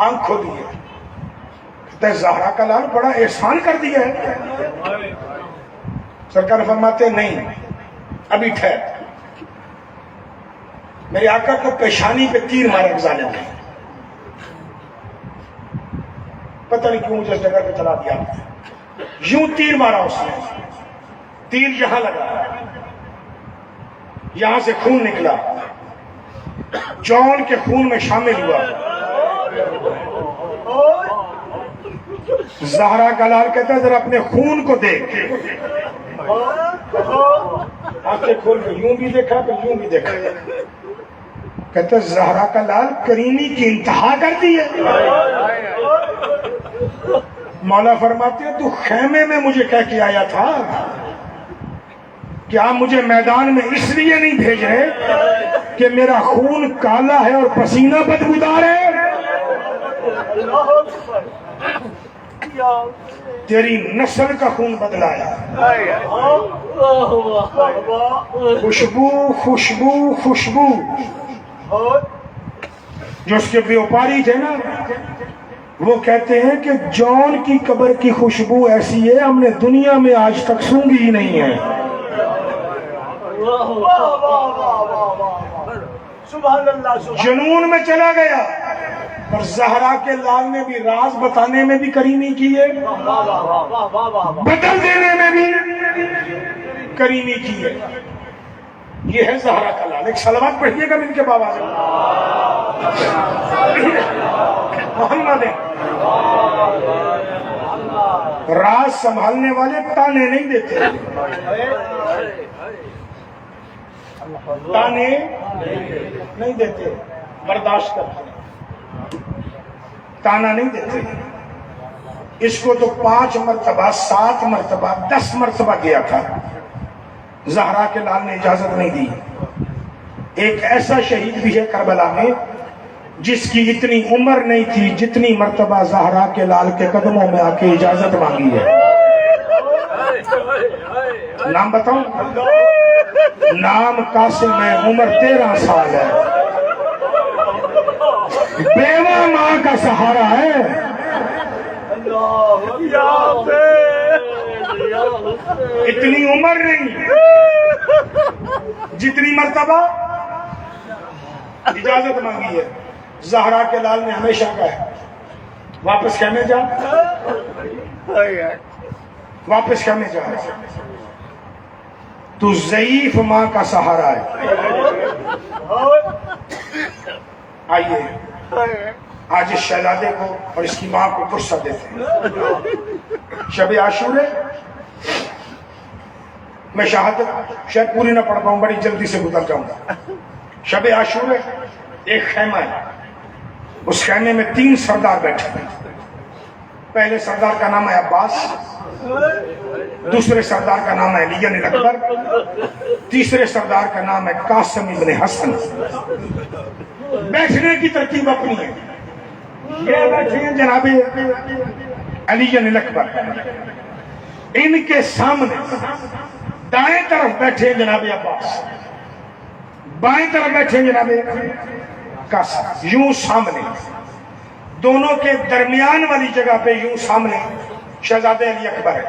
آنکھ کھولی ہے، کہتا ہے زہرا کا لال بڑا احسان کر دیا ہے۔ سرکار فرماتے نہیں، ابھی ٹھہر، میرے آقا کو پیشانی پہ تیر مارا ظالم نے، پتہ نہیں کیوں مجھے اس جگہ پہ چلا دیا، یوں تیر مارا اس نے، تیر یہاں لگا، یہاں سے خون نکلا، جون کے خون میں شامل ہوا۔ زہرا کا لال کہتا ہے ذرا اپنے خون کو دیکھ، آنکھیں کھول کے یوں بھی دیکھا پھر یوں بھی دیکھا، کہتا ہے زہرا کا لال کریمی کی انتہا کر دی ہے۔ مولا فرماتے ہیں تو خیمے میں مجھے کہہ کے آیا تھا کہ آپ مجھے میدان میں اس لیے نہیں بھیج رہے کہ میرا خون کالا ہے اور پسینہ بدبودار ہے؟ تیری نسل کا خون بدلا ہے۔ خوشبو خوشبو خوشبو، جو اس کے بیوپاری تھے نا، وہ کہتے ہیں کہ جان کی قبر کی خوشبو ایسی ہے ہم نے دنیا میں آج تک سونگھی ہی نہیں ہے۔ جنون میں چلا گیا، اور زہرا کے لال نے بھی راز بتانے میں بھی کریمی کی ہے، بدل دینے میں بھی کریمی کی ہے۔ یہ ہے زہرا کا لال۔ ایک صلوات پڑھیے گا ان کے بابا سے، محمد ہے۔ راز سنبھالنے والے تانے نہیں دیتے، تانے نہیں دیتے، برداشت کرتے، تانا نہیں دیتے۔ اس کو تو 5 مرتبہ 7 مرتبہ 10 مرتبہ گیا تھا، زہرا کے لال نے اجازت نہیں دی۔ ایک ایسا شہید بھی ہے کربلا میں جس کی اتنی عمر نہیں تھی جتنی مرتبہ زہرا کے لال کے قدموں میں آ کے اجازت مانگی ہے۔ نام بتاؤں؟ نام قاسم ہے، عمر 13 سال ہے، بیوہ ماں کا سہارا ہے۔ اتنی عمر نہیں جتنی مرتبہ اجازت مانگی ہے۔ زہرا کے لال نے ہمیشہ کہا ہے واپس خیمے جا، واپس خیمے جا، تو ضعیف ماں کا سہارا ہے۔ آئیے آج اس شہزادے کو اور اس کی ماں کو فرصت دیتے ہیں۔ شب عاشورے میں شہادت شاید پوری نہ پڑھ پاؤں، بڑی جلدی سے گزر جاؤں گا۔ شب عاشورے ایک خیمہ ہے، اس خیمے میں 3 سردار بیٹھے ہیں۔ پہلے سردار کا نام ہے عباس، دوسرے سردار کا نام ہے علی اکبر، تیسرے سردار کا نام ہے قاسم ابن حسن۔ بیٹھنے کی ترتیب اپنی ہے۔ یہ بیٹھے ہیں جناب علی اکبر، ان کے سامنے دائیں طرف بیٹھے ہیں جناب عباس، بائیں طرف بیٹھے ہیں جناب قاسم، یوں سامنے۔ دونوں کے درمیان والی جگہ پہ یوں سامنے شہزادے علی اکبر ہے۔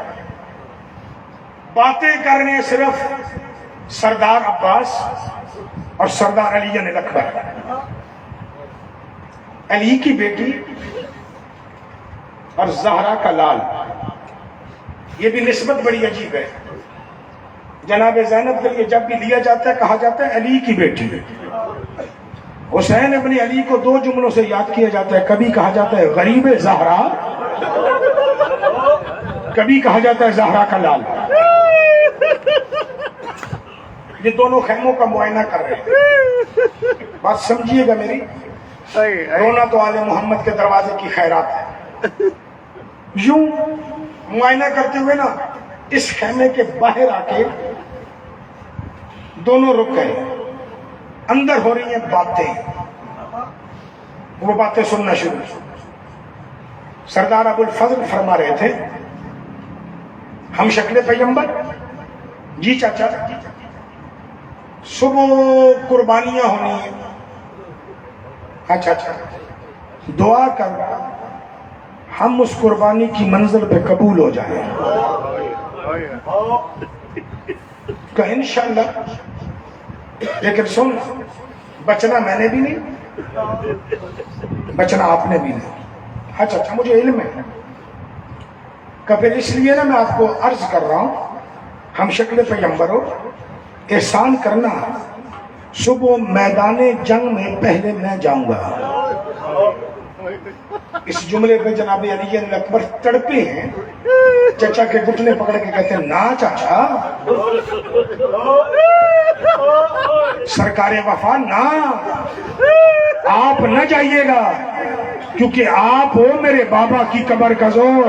باتیں کرنے صرف سردار عباس اور سردار علی اکبر۔ علی کی بیٹی اور زہرا کا لال، یہ بھی نسبت بڑی عجیب ہے۔ جناب زینب کے لیے جب بھی لیا جاتا ہے کہا جاتا ہے علی کی بیٹی۔ حسین ابن علی کو 2 جملوں سے یاد کیا جاتا ہے، کبھی کہا جاتا ہے غریب زہرا، کبھی کہا جاتا ہے زہرا کا لال۔ یہ دونوں خیموں کا معائنہ کر رہے ہیں، بات سمجھیے گا میری۔ رونا تو آل محمد کے دروازے کی خیرات ہے۔ یوں معائنہ کرتے ہوئے نا اس خیمے کے باہر آ کے دونوں رک گئے۔ اندر ہو رہی ہیں باتیں، وہ باتیں سننا شروع۔ سردار ابو الفضل فرما رہے تھے ہم شکل پیغمبر، جی چاچا صبح قربانیاں ہونی ہیں، اچھا دعا کر ہم اس قربانی کی منزل پہ قبول ہو جائیں۔ کہ انشاءاللہ، لیکن سن، بچنا میں نے بھی نہیں، بچنا آپ نے بھی نہیں۔ اچھا مجھے علم ہے کہ پھر اس لیے نا میں آپ کو عرض کر رہا ہوں، ہم شکل پیغمبر ہو، احسان کرنا صبح میدان جنگ میں پہلے میں جاؤں گا۔ اس جملے پہ جناب علی اکبر تڑپے ہیں، چچا کے گھٹنے پکڑ کے کہتے ہیں نا چاچا، سرکار وفا نا، آپ نہ جائیے گا کیونکہ آپ ہو میرے بابا کی قبر کا زور۔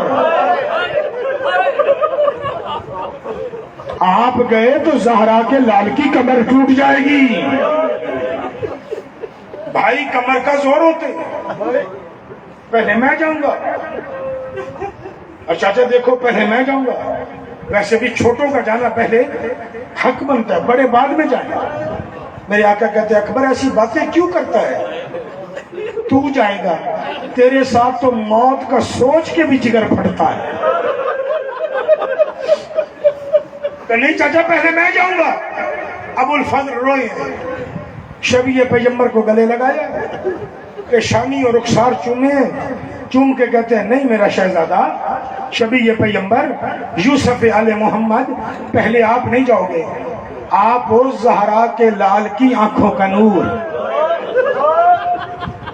آپ گئے تو زہرا کے لال کی قبر ٹوٹ جائے گی۔ بھائی کمر کا زور ہوتے پہلے میں جاؤں گا، اور چاچا دیکھو پہلے میں جاؤں گا. ویسے بھی چھوٹوں کا جانا پہلے حق بنتا ہے، بڑے بعد میں جائیں. میرے آقا کہتے ہیں اکبر ایسی باتیں کیوں کرتا ہے؟ تو جائے گا، تیرے ساتھ تو موت کا سوچ کے بھی جگر پھٹتا ہے. کہ نہیں چاچا پہلے میں جاؤں گا. ابو الفضل روئے، شبیہ پیغمبر کو گلے لگایا کہ شانی اور رخسار چومے، چوم کے کہتے ہیں نہیں میرا شہزادہ شبیہ پیغمبر یوسف آل محمد، پہلے آپ نہیں جاؤ گے، آپ ہو زہرا کے لال کی آنکھوں کا نور.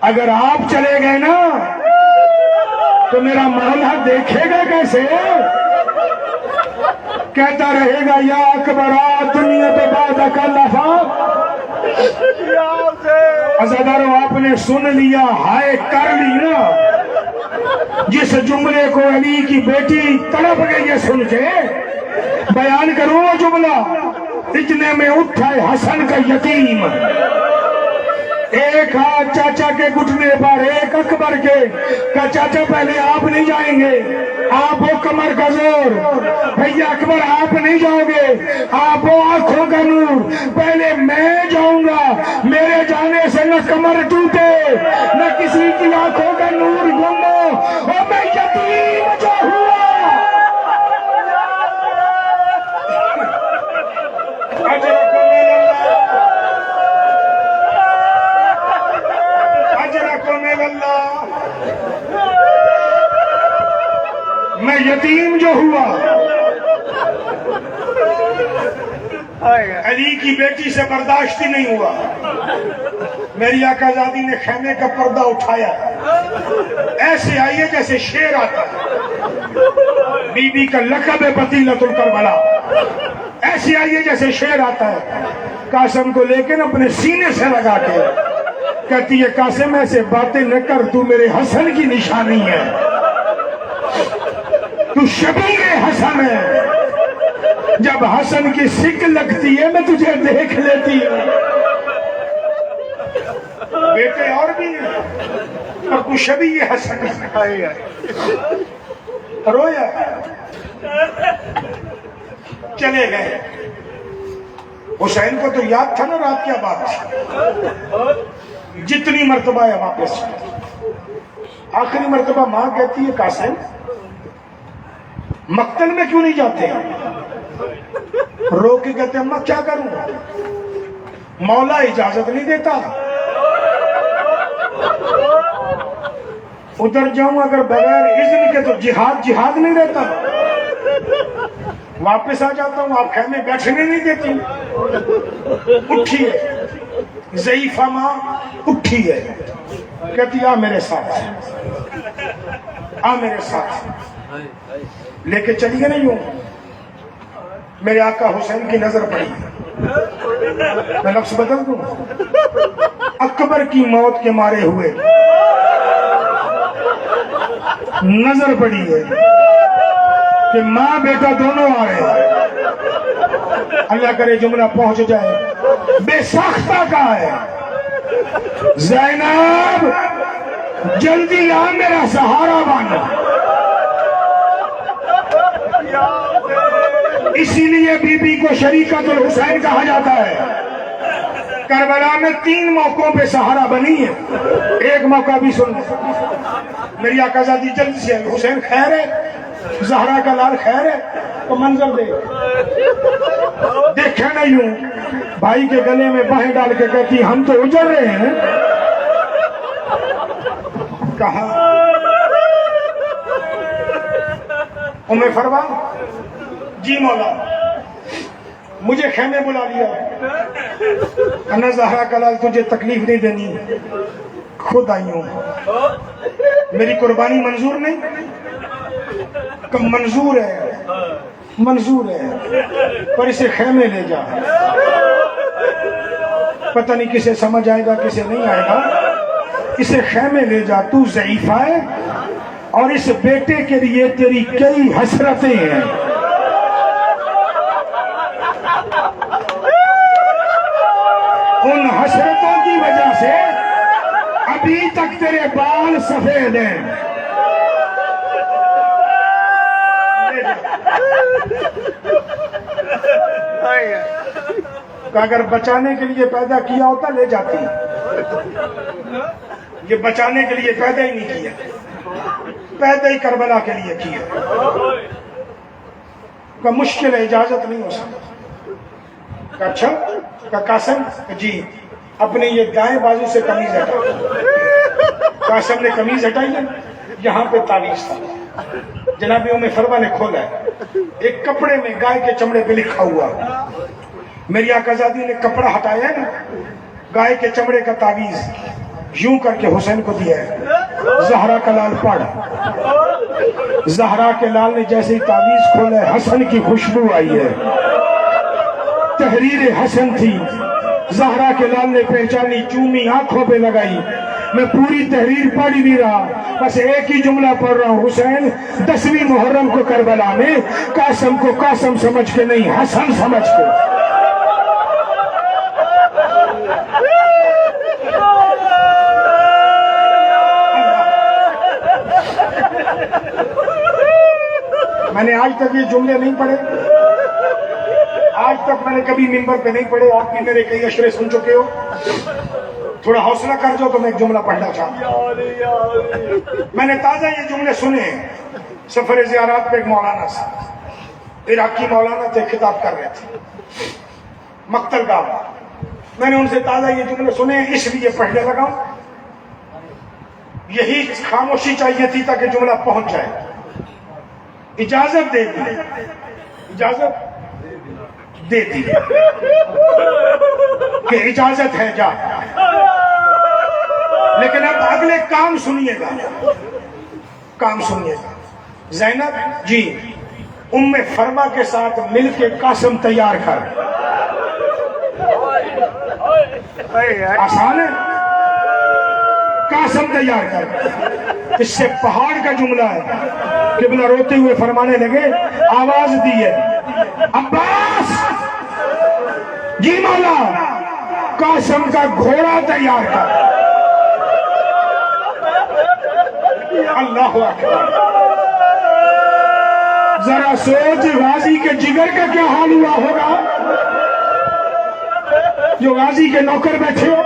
اگر آپ چلے گئے نا تو میرا مولا دیکھے گا کیسے؟ کہتا رہے گا یا اکبرا دنیا پہ بعد اکلفا. عزادارو آپ نے سن لیا، ہائے کر لی نا. جس جملے کو علی کی بیٹی تڑپ گئی ہے سن کے، بیان کروں وہ جملہ. اتنے میں اٹھا حسن کا یتیم، ایک ہاتھ چاچا کے گھٹنے پر، ایک اکبر کے. کہ چاچا پہلے آپ نہیں جائیں گے، آپ ہو کمر کا زور. بھیا اکبر آپ نہیں جاؤ گے، آپ ہو آنکھوں کا نور. پہلے میں جاؤں گا، میرے جانے سے نہ کمر ٹوٹے نہ کسی کی آنکھوں کا نور گمو. اور میں یتیم جو ہوا میں یتیم جو ہوا علی کی بیٹی سے برداشت ہی نہیں ہوا. میری آقا زادی نے خیمے کا پردہ اٹھایا، ایسے آئیے جیسے شیر آتا ہے. بی بی کا لقب ہے پتیلۃ الکربلا. ایسے آئیے جیسے شیر آتا ہے. قاسم کو لے کے اپنے سینے سے لگا کے کہتی ہے قاسم ایسے باتیں نہ کر، تو میرے حسن کی نشانی ہے، تو شبیہ حسن ہے. جب حسن کی سکھ لگتی ہے میں تجھے دیکھ لیتی ہوں. بیٹے اور بھی ہیں اور تو شبیہ حسن ہے. رویا، چلے گئے. حسین کو تو یاد تھا نا رات کیا بات تھی. جتنی مرتبہ ہے واپس. آخری مرتبہ ماں کہتی ہے قاسم مقتل میں کیوں نہیں جاتے؟ رو کے کہتے ہیں اماں کیا کروں، مولا اجازت نہیں دیتا. ادھر جاؤں اگر بغیر اذن کے تو جہاد نہیں رہتا. واپس آ جاتا ہوں آپ خیمے بیٹھنے نہیں دیتی. اٹھی ہے ضعیفہ ماں، اٹھی ہے کہتی آ میرے ساتھ، آ میرے ساتھ. لے کے چلی نہیں ہوں. میرے آقا حسین کی نظر پڑی، میں لفظ بدل دوں، اکبر کی موت کے مارے ہوئے نظر پڑی ہے کہ ماں بیٹا دونوں آ رہے ہیں. اللہ کرے جملہ پہنچ جائے. بے ساختہ کا ہے زینب جلدی آ میرا سہارا بن. اسی لیے بی بی کو شریکت الحسین کہا جاتا ہے. کربلا میں 3 موقعوں پہ سہارا بنی ہے. ایک موقع بھی سن میری آقا زادی جلد سے حسین خیر ہے، زہرا کا لال خیر ہے. تو منظر دیکھے نا یوں بھائی کے گلے میں باہیں ڈال کے کہتی ہم تو اجڑ رہے ہیں. کہا ام فرما جی مولا مجھے خیمے بلا لیا. انا زہرا کا لال تجھے تکلیف نہیں دینی، خود آئی ہوں. میری قربانی منظور نہیں؟ کہ منظور ہے، منظور ہے، پر اسے خیمے لے جا. پتہ نہیں کسے سمجھ آئے گا کسے نہیں آئے گا. اسے خیمے لے جا، تو ضعیفہ ہے اور اس بیٹے کے لیے تیری کئی حسرتیں ہیں. ان حسرتوں کی وجہ سے ابھی تک تیرے بال سفید ہیں. کہ اگر بچانے کے لیے پیدا کیا ہوتا لے جاتی. یہ بچانے کے لیے پیدا ہی نہیں کیا، پیدا ہی کربلا کے لیے کیا. کہ مشکل ہے، اجازت نہیں ہو سکتی. کہ اچھا، کہ قاسم جی اپنے یہ دائیں بازو سے قمیض ہٹا. قاسم نے قمیض ہٹائی ہے، یہاں پہ تعویذ تھا. جناب ام فروا نے کھولا ہے، ایک کپڑے میں گائے کے چمڑے پہ لکھا ہوا. میری آقازادی نے کپڑا ہٹایا ہے نا، گائے کے چمڑے کا تعویذ یوں کر کے حسین کو دیا ہے. زہرا کا لال پڑھ. زہرا کے لال نے جیسے ہی تعویذ کھولا ہے، حسن کی خوشبو آئی ہے. تحریر حسن تھی. زہرا کے لال نے پہچانی، چومی، آنکھوں پہ لگائی. میں پوری تحریر پڑھ بھی رہا، بس ایک ہی جملہ پڑھ رہا ہوں: حسین 10ویں محرم کو کربلا میں قاسم کو قاسم سمجھ کے نہیں، حسن سمجھ کے. میں نے آج تک یہ جملے نہیں پڑھے، آج تک میں نے کبھی منبر پہ نہیں پڑھے. آپ بھی میرے کئی اشرے سن چکے ہو. تھوڑا حوصلہ کر جو تو میں ایک جملہ پڑھنا چاہتا ہوں. میں نے تازہ یہ جملے سنے سفر زیارات پہ. ایک مولانا سے، عراقی مولانا تھے، خطاب کر رہے تھے مقتل گاہ. میں نے ان سے تازہ یہ جملے سنے، اس لیے پڑھنے لگا ہوں. یہی خاموشی چاہیے تھی تاکہ جملہ پہنچ جائے. اجازت دے دی، اجازت دے دی کہ اجازت ہے جا. لیکن اب اگلے کام سنیے گا، کام سنیے گا. زینب جی ام فرما کے ساتھ مل کے قاسم تیار کر. آسان ہے، قاسم تیار کر. اس سے پہاڑ کا جملہ ہے. قبلہ روتے ہوئے فرمانے لگے، آواز دی ہے، عباس جی مولا قاسم کا گھوڑا تیار کر. اللہ اکبر. ذرا سوچ غازی کے جگر کا کیا حال ہوا ہوگا جو غازی کے نوکر بیٹھے ہو.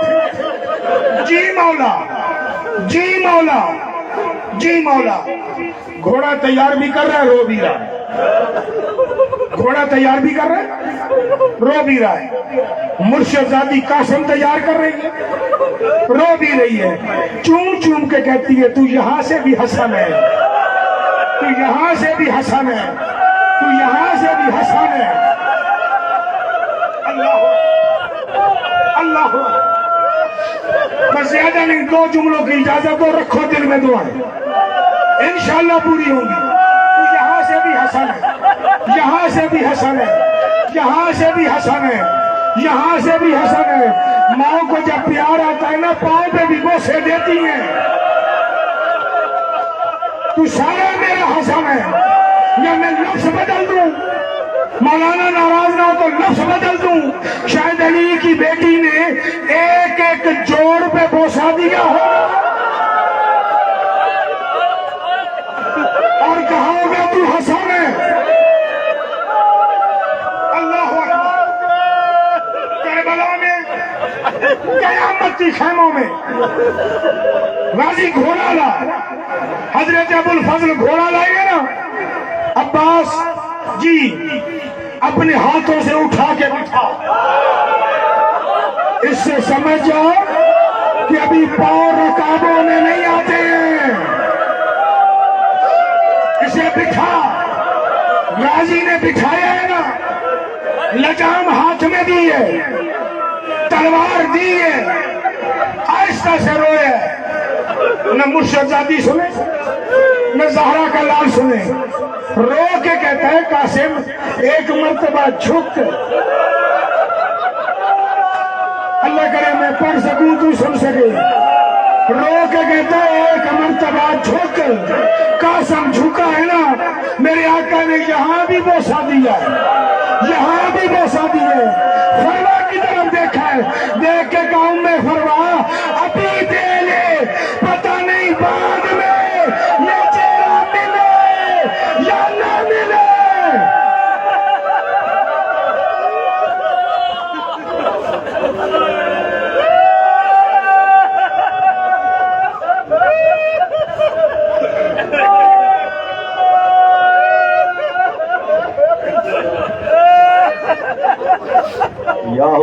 جی مولا، جی مولا، جی مولا. گھوڑا تیار بھی کر رہا ہے، رو بھی رہا ہے. گھوڑا تیار بھی کر رہا ہے، رو بھی رہا ہے. مرشد زادی قاسم تیار کر رہی ہے، رو بھی رہی ہے. چوم چوم کے کہتی ہے، تو یہاں سے بھی حسن ہے، تو یہاں سے بھی حسن ہے، تو یہاں سے بھی حسن ہے. اللہ اللہ. بس زیادہ نہیں، 2 جملوں کی اجازت دو، رکھو دل میں دعائیں، انشاءاللہ پوری ہوں گی. تو یہاں سے بھی حسن ہے، یہاں سے بھی حسن ہے، یہاں سے بھی حسن ہے، یہاں سے بھی حسن ہے. ماں کو جب پیار آتا ہے نا، پاؤں پہ بھی بوسے دیتی ہیں. تو سارا میرا حسن ہے. یا میں لفظ بدل دوں، مولانا ناراض نہ ہو تو لفظ بدل دوں. شاید علی کی بیٹی نے ایک ایک جوڑ پہ بوسا دیا ہو اور کہا ہوگا تو حسن ہے. اللہ اکبر. کربلا میں قیامت کی خیموں میں غازی گھوڑا لا. حضرت ابو الفضل گھوڑا لائے گا نا، عباس جی اپنے ہاتھوں سے اٹھا کے بٹھا. اس سے سمجھ جاؤ کہ ابھی پاؤں رکابوں میں نہیں آتے ہیں. اسے بٹھا. غازی نے بٹھایا ہے نا، لجام ہاتھ میں دی ہے، تلوار دی ہے، آہستہ سے روئے. نہ مرشد زادی سنے، نہ زہرا کا لال سنے. رو کے کہتا ہے، قاسم ایک مرتبہ جھک. اللہ کرے میں پڑھ سکوں تو سن سکے. رو کے کہتا ہے، ایک مرتبہ جھک. قاسم جھکا ہے نا، میرے آقا نے یہاں بھی بوسا دیا ہے، یہاں بھی بوسا دیا ہے. فرما کی طرف دیکھا ہے، دیکھ کے کہوں میں فرما ابھی دے لے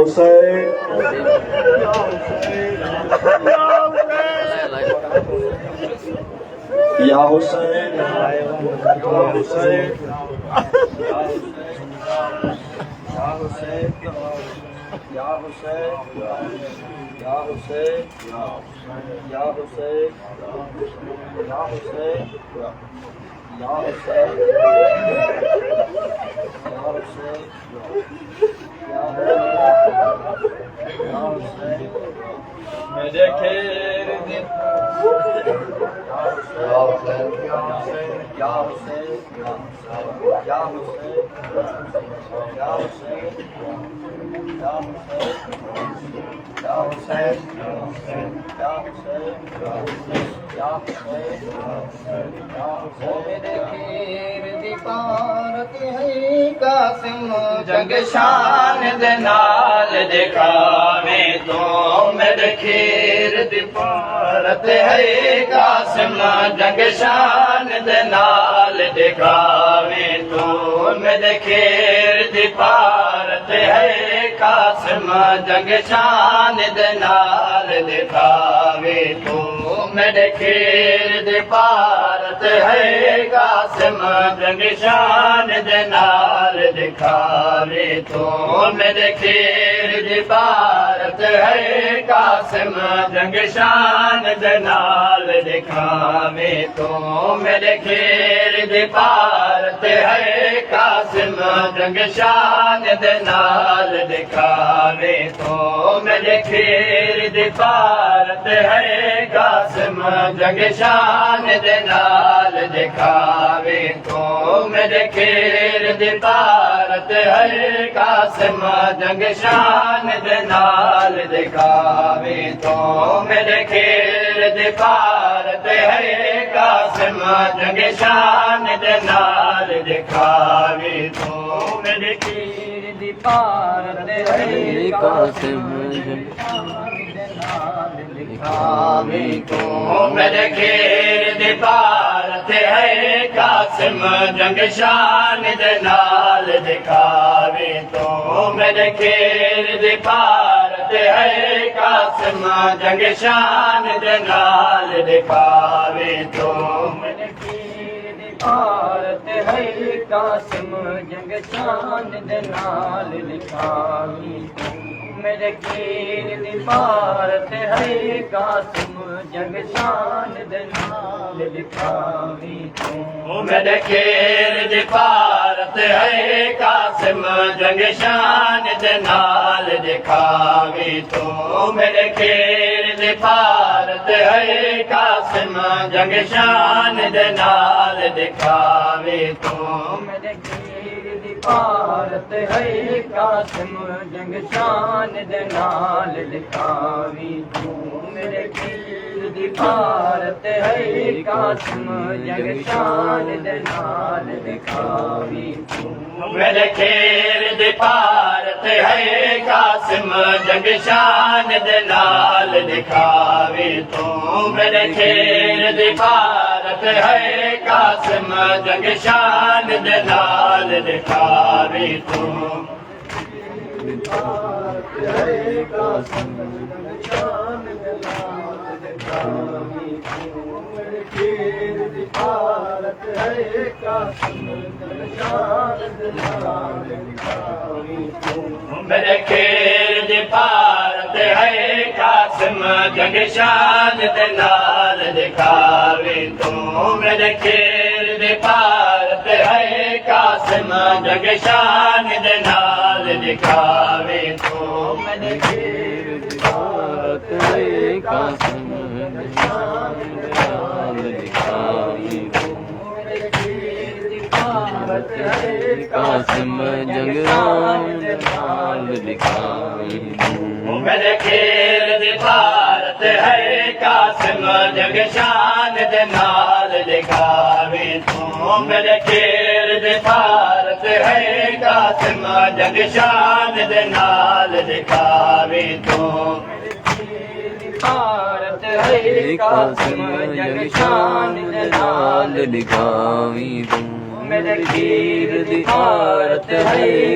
حسین یا حسین میرے خیر دی قاسم جنگ شان دے نال دکھاوے تو میرے خیر دی پارت ہے قاسم جنگ شان دے نال دکھاوے تو میرے خیر دی پارت ہے قاسم جنگ شان دے نال دکھاوے تو میرے خیر دی پارت ہے قاسم جنگ شان دے نال دکھاوے تو میرے خیر دی پارت ہے قاسم جنگ شان دے نال دکھاوے تو میرے خیر دی پارت ہے قاسم جنگ شان دے نال دکھاوے تو میرے خیر دی پارت ہے قاسم جنگ شان دے نال دکھاوے تو میرے خیر دی پارت ہے قاسم جنگ شان دے نال دکھاوے تو میرے خیر دی پارت ہے قاسم جنگ شان دے نال دکھاوے تو میرے خیر دی پارت ہے قاسم دکھاوے تو میرے خیر دی پارت ہے قاسم جنگ شان دے نال دکھاوے تو میرے خیر دی پارت ہے قاسم جنگ شان دے نال دکھاوے تو میرے خیر دی پارت ہے قاسم جنگ شان دے نال دکھاوے میرے خیر دی پارت ہے قاسم جنگ شان دے نال دکھاوے تو میرے خیر دی پارت ہے قاسم جنگ شان دے نال دکھاوے تو میرے خیر دی پارت ہے قاسم جنگ شان دے نال دکھاوے تو میرے خیر دی پارت ہے قاسم جنگ شان دے نال دکھاوے تو میرے خیر دی پارت ہے قاسم جنگ شان دے نال دکھاوے تو میرے خیر دی پارت ہے قاسم جنگ شان دے نال دکھاوے تو میرے خیر دی پارت ہے قاسم جنگ شان دے نال دکھاوے تو پارت ہے قاسم جنگ شان دے نال دکھاوے تو میرے خیر دی پارت ہے قاسم جنگ شان دے نال دکھاوے تو میرے خیر دی پارت ہے قاسم جنگ شان دے نال دکھاوے تو میرے خیر دی پارت ہے قاسم جنگ شان دے نال دکھاوے تو میرے خیر دی پارت ہے قاسم جنگ شان دے نال دکھاوے تو میرے خیر دی پارت ہے قاسم جنگ شان دے نال دکھاوے تو میرے خیر دی پارت ہے قاسم جنگ شان دے نال دکھاوے تو میرے خیر دی پارت ہے قاسم جنگ شان دے نال دکھاوے تو پارت ہے قاسم جنگ شان دے نال دکھاوے تو میرے خیر دی پارت ہے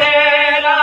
13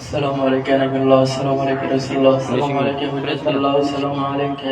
السلام عليكم ورحمة الله السلام عليكم رسول الله السلام عليكم ورحمة الله السلام عليكم